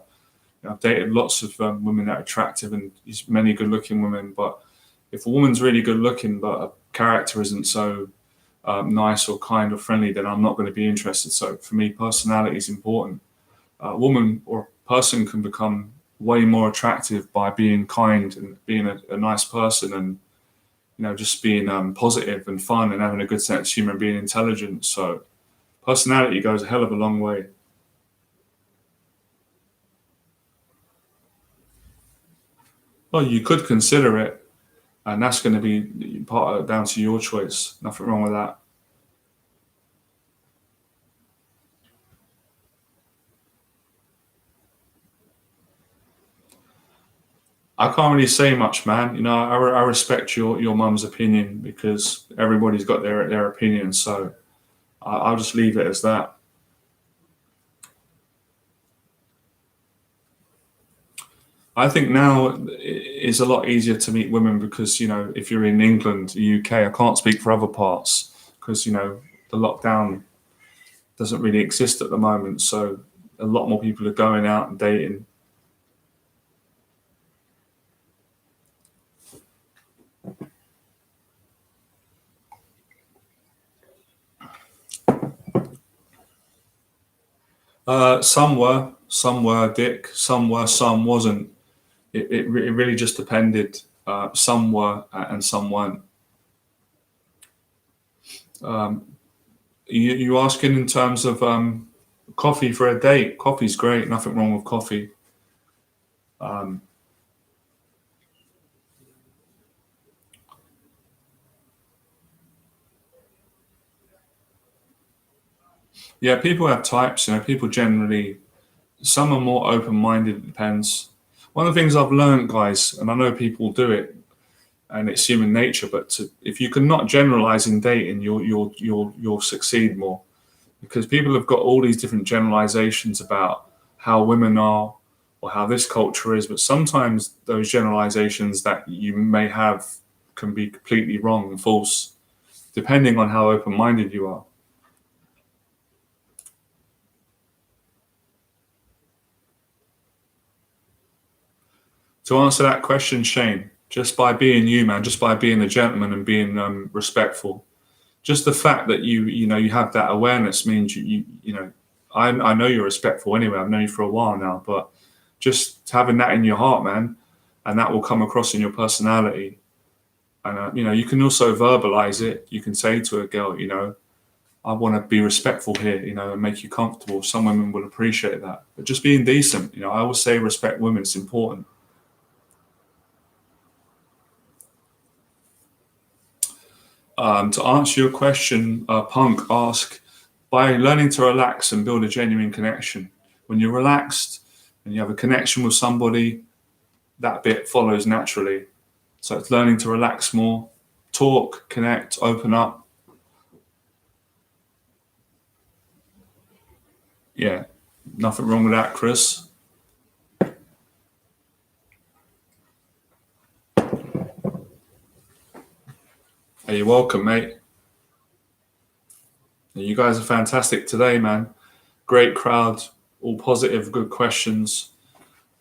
I've dated lots of women that are attractive and many good-looking women. But if a woman's really good-looking but her character isn't so nice or kind or friendly, then I'm not going to be interested. So for me, personality is important. A woman or a person can become way more attractive by being kind and being a nice person, and just being positive and fun and having a good sense of humor and being intelligent. So personality goes a hell of a long way. Well, you could consider it, and that's going to be down to your choice. Nothing wrong with that. I can't really say much, man. I respect your mum's opinion because everybody's got their opinion. So I'll just leave it as that. I think now it's a lot easier to meet women because if you're in England, the UK, I can't speak for other parts because the lockdown doesn't really exist at the moment. So a lot more people are going out and dating. Some were dick, some were, some wasn't. It really just depended. Some were and some weren't. You asking in terms of coffee for a date? Coffee's great. Nothing wrong with coffee. Um, yeah, people have types. People generally Some are more open-minded. It depends. One of the things I've learned, guys, and I know people do it, and it's human nature. But if you can not generalize in dating, you'll succeed more, because people have got all these different generalizations about how women are or how this culture is. But sometimes those generalizations that you may have can be completely wrong and false, depending on how open-minded you are. To answer that question, Shane, just by being you, man, just by being a gentleman and being respectful, just the fact that you have that awareness means I know you're respectful anyway. I've known you for a while now, but just having that in your heart, man, and that will come across in your personality. And you can also verbalize it. You can say to a girl, I want to be respectful here, and make you comfortable. Some women will appreciate that, but just being decent. I always say respect women. It's important. To answer your question, Punk, ask by learning to relax and build a genuine connection. When you're relaxed and you have a connection with somebody, that bit follows naturally. So it's learning to relax more, talk, connect, open up. Yeah, nothing wrong with that, Chris. Hey, you're welcome, mate. You guys are fantastic today, man. Great crowd, all positive, good questions.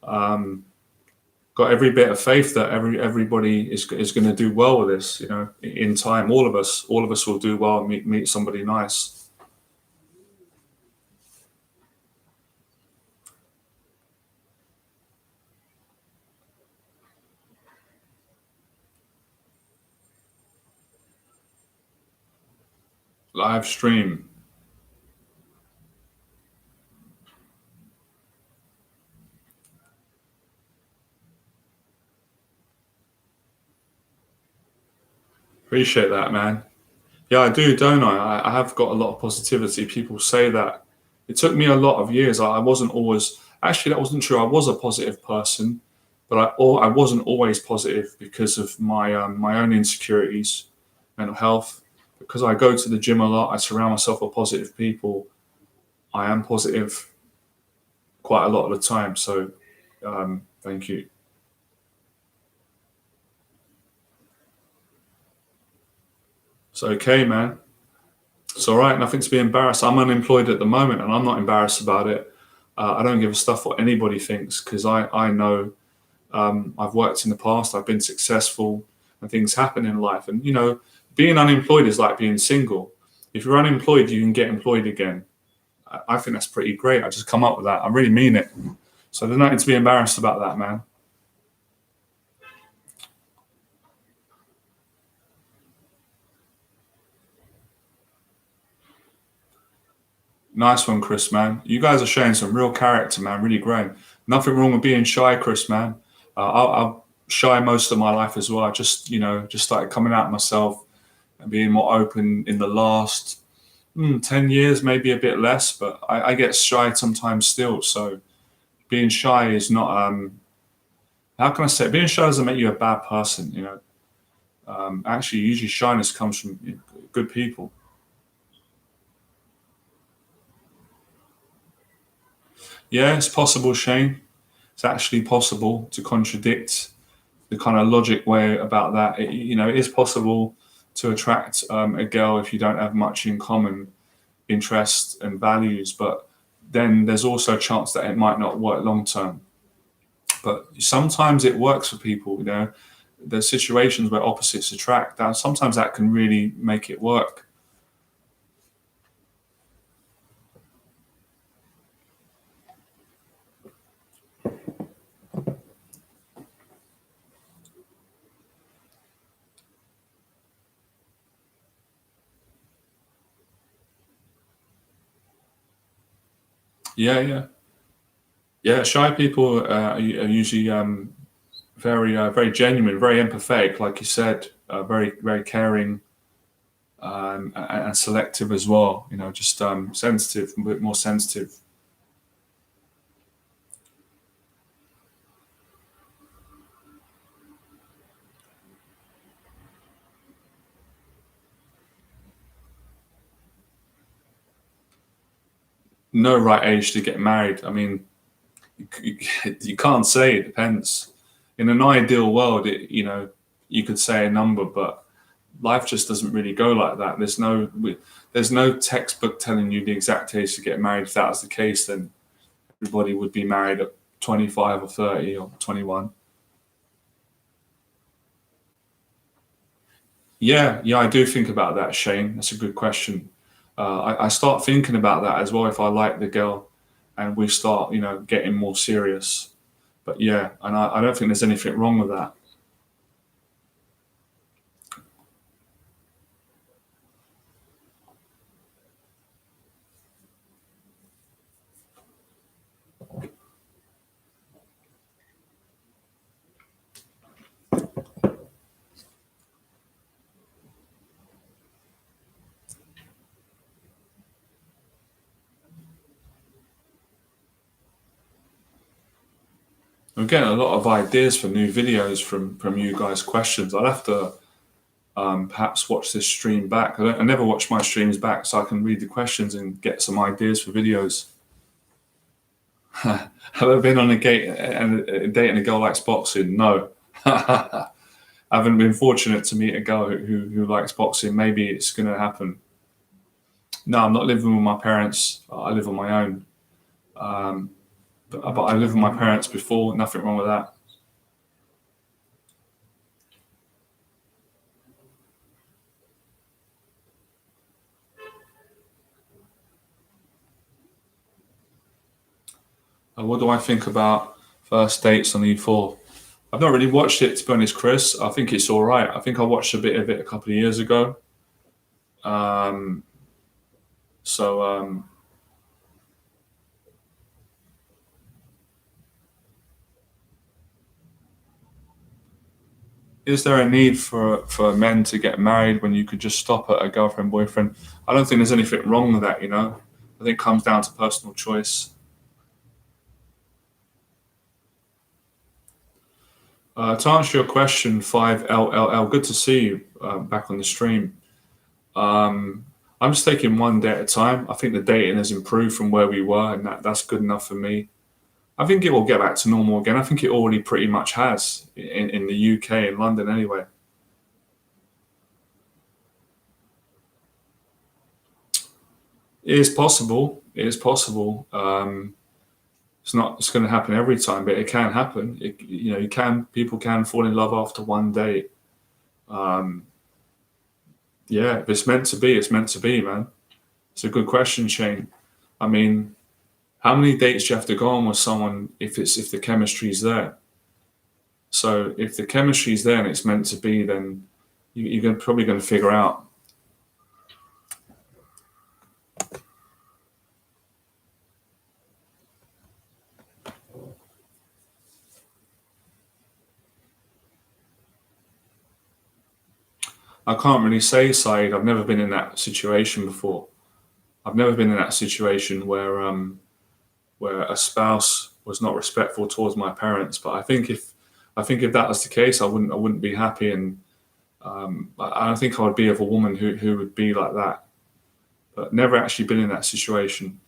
Um, got every bit of faith that everybody is going to do well with this. In time, all of us will do well and meet somebody nice. Live stream. Appreciate that, man. Yeah, I do, don't I? I have got a lot of positivity. People say that. It took me a lot of years. I wasn't always, actually, that wasn't true. I was a positive person, but I wasn't always positive because of my own insecurities, mental health. Because I go to the gym a lot, I surround myself with positive people. I am positive quite a lot of the time. So, thank you. It's okay, man. It's all right. Nothing to be embarrassed. I'm unemployed at the moment, and I'm not embarrassed about it. I don't give a stuff what anybody thinks, because I know I've worked in the past. I've been successful, and things happen in life. And being unemployed is like being single. If you're unemployed, you can get employed again. I think that's pretty great. I just come up with that. I really mean it. So there's nothing to be embarrassed about that, man. Nice one, Chris, man. You guys are showing some real character, man. Really growing. Nothing wrong with being shy, Chris, man. I'm shy most of my life as well. I just started coming out myself and being more open in the last 10 years, maybe a bit less, but I get shy sometimes still. So being shy is not, how can I say it? Being shy doesn't make you a bad person. Actually, usually shyness comes from good people. Yeah, it's possible, Shane. It's actually possible to contradict the kind of logic way about that. It is possible to attract a girl if you don't have much in common interests and values, but then there's also a chance that it might not work long term. But sometimes it works for people. There's situations where opposites attract. That sometimes that can really make it work. Yeah, yeah, yeah. Shy people are usually very genuine, very empathetic, like you said, very very caring, and selective as well. Just sensitive, a bit more sensitive. no right age to get married. I mean, you can't say. It depends. In an ideal world, you could say a number, but life just doesn't really go like that. There's no textbook telling you the exact age to get married. If that was the case, then everybody would be married at 25 or 30 or 21. Yeah, I do think about that, Shane. That's a good question. I start thinking about that as well if I like the girl and we start, getting more serious. But yeah, and I don't think there's anything wrong with that. I'm getting a lot of ideas for new videos from you guys' questions. I'll have to perhaps watch this stream back. I never watch my streams back, so I can read the questions and get some ideas for videos. Have I been on a date and a girl likes boxing? No. I haven't been fortunate to meet a girl who likes boxing. Maybe it's going to happen. No, I'm not living with my parents. I live on my own. Um, but I lived with my parents before. Nothing wrong with that. What do I think about first dates on E4? I've not really watched it, to be honest, Chris. I think it's all right. I think I watched a bit of it a couple of years ago. Um, so is there a need for men to get married when you could just stop at a girlfriend boyfriend? I don't think there's anything wrong with that. I think it comes down to personal choice. To answer your question, 5LLL, good to see you back on the stream. I'm just taking one day at a time. I think the dating has improved from where we were, and that's good enough for me. I think it will get back to normal again. I think it already pretty much has in the UK and London anyway. It is possible. It is possible. It's not. It's going to happen every time, but it can happen. People can fall in love after one date. Um, yeah, if it's meant to be, it's meant to be, man. It's a good question, Shane. I mean, how many dates do you have to go on with someone if the chemistry's there? So if the chemistry's there and it's meant to be, then you're probably going to figure out. I can't really say, Saeed. I've never been in that situation before. I've never been in that situation where a spouse was not respectful towards my parents. But I think if that was the case, I wouldn't be happy, and I don't think I would be of a woman who would be like that. But never actually been in that situation.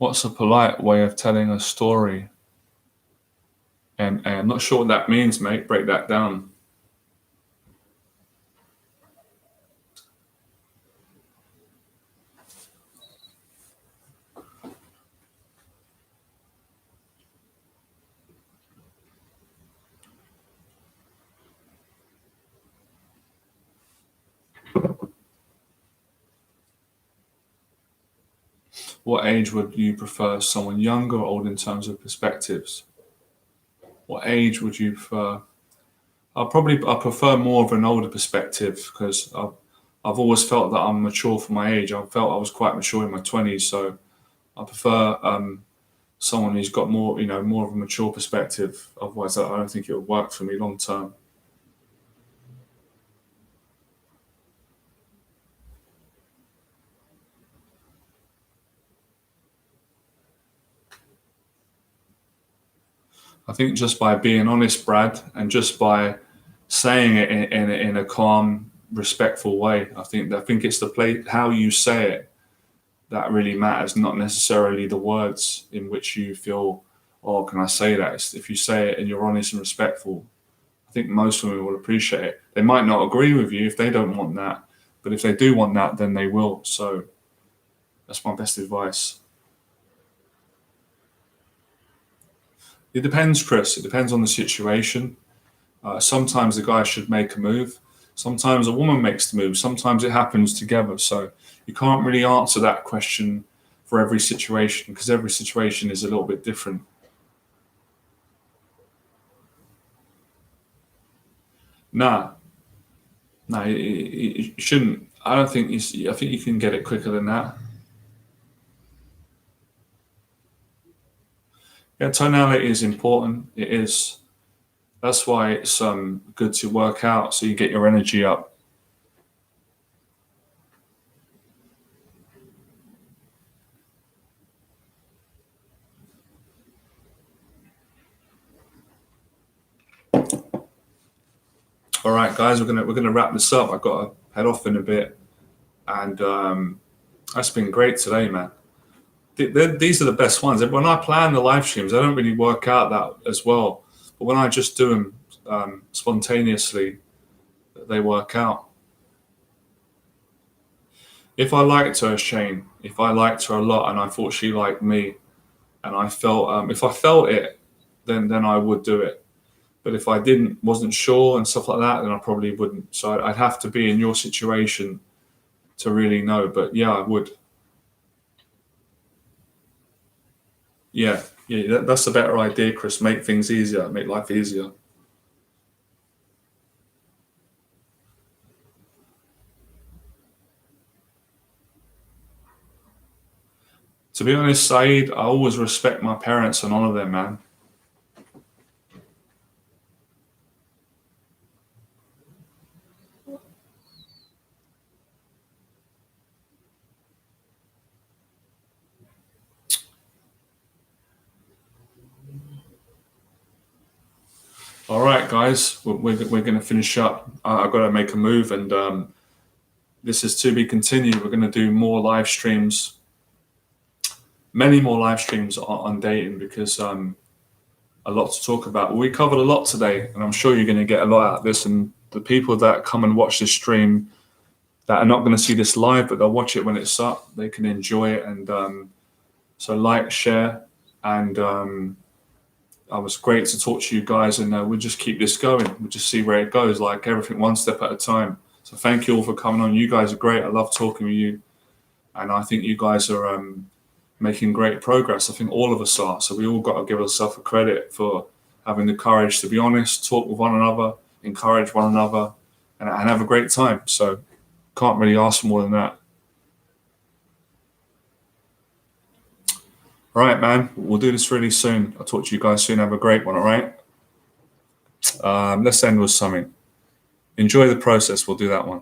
What's a polite way of telling a story? And I'm not sure what that means, mate. Break that down. What age would you prefer? Someone younger or old in terms of perspectives? What age would you prefer? I prefer more of an older perspective because I've always felt that I'm mature for my age. I felt I was quite mature in my 20s, so I prefer someone who's got more of a mature perspective. Otherwise, I don't think it would work for me long term. I think just by being honest, Brad, and just by saying it in a calm, respectful way, I think it's the play how you say it that really matters, not necessarily the words in which you feel, oh, can I say that? If you say it and you're honest and respectful, I think most women will appreciate it. They might not agree with you if they don't want that, but if they do want that, then they will. So that's my best advice. It depends, Chris. It depends on the situation. Sometimes the guy should make a move. Sometimes a woman makes the move. Sometimes it happens together. So you can't really answer that question for every situation because every situation is a little bit different. Nah, no, you shouldn't. I don't think I think you can get it quicker than that. Yeah, tonality is important. It is. That's why it's good to work out so you get your energy up. All right, guys, we're gonna wrap this up. I've got to head off in a bit, and that's been great today, man. These are the best ones. When I plan the live streams, I don't really work out that as well, but when I just do them spontaneously, they work out. If I liked her, Shane, if I liked her a lot, and I thought she liked me, and I felt if I felt it, then I would do it. But if I didn't, wasn't sure and stuff like that, then I probably wouldn't. So I'd have to be in your situation to really know. But yeah, I would. Yeah, yeah, that's a better idea, Chris. Make things easier, make life easier. To be honest, Saeed, I always respect my parents and honor them, man. All right, guys, we're going to finish up. I've got to make a move, and this is to be continued. We're going to do more live streams, many more live streams on dating because a lot to talk about. We covered a lot today, and I'm sure you're going to get a lot out of this. And the people that come and watch this stream that are not going to see this live, but they'll watch it when it's up, they can enjoy it. And so, like, share, and it was great to talk to you guys. And we'll just keep this going. We'll just see where it goes, like everything one step at a time. So, thank you all for coming on. You guys are great. I love talking with you, and I think you guys are making great progress. I think all of us are. So we all got to give ourselves a credit for having the courage to be honest, talk with one another, encourage one another, and have a great time. So can't really ask for more than that. All right, man. We'll do this really soon. I'll talk to you guys soon. Have a great one. All right. Let's end with something. Enjoy the process. We'll do that one.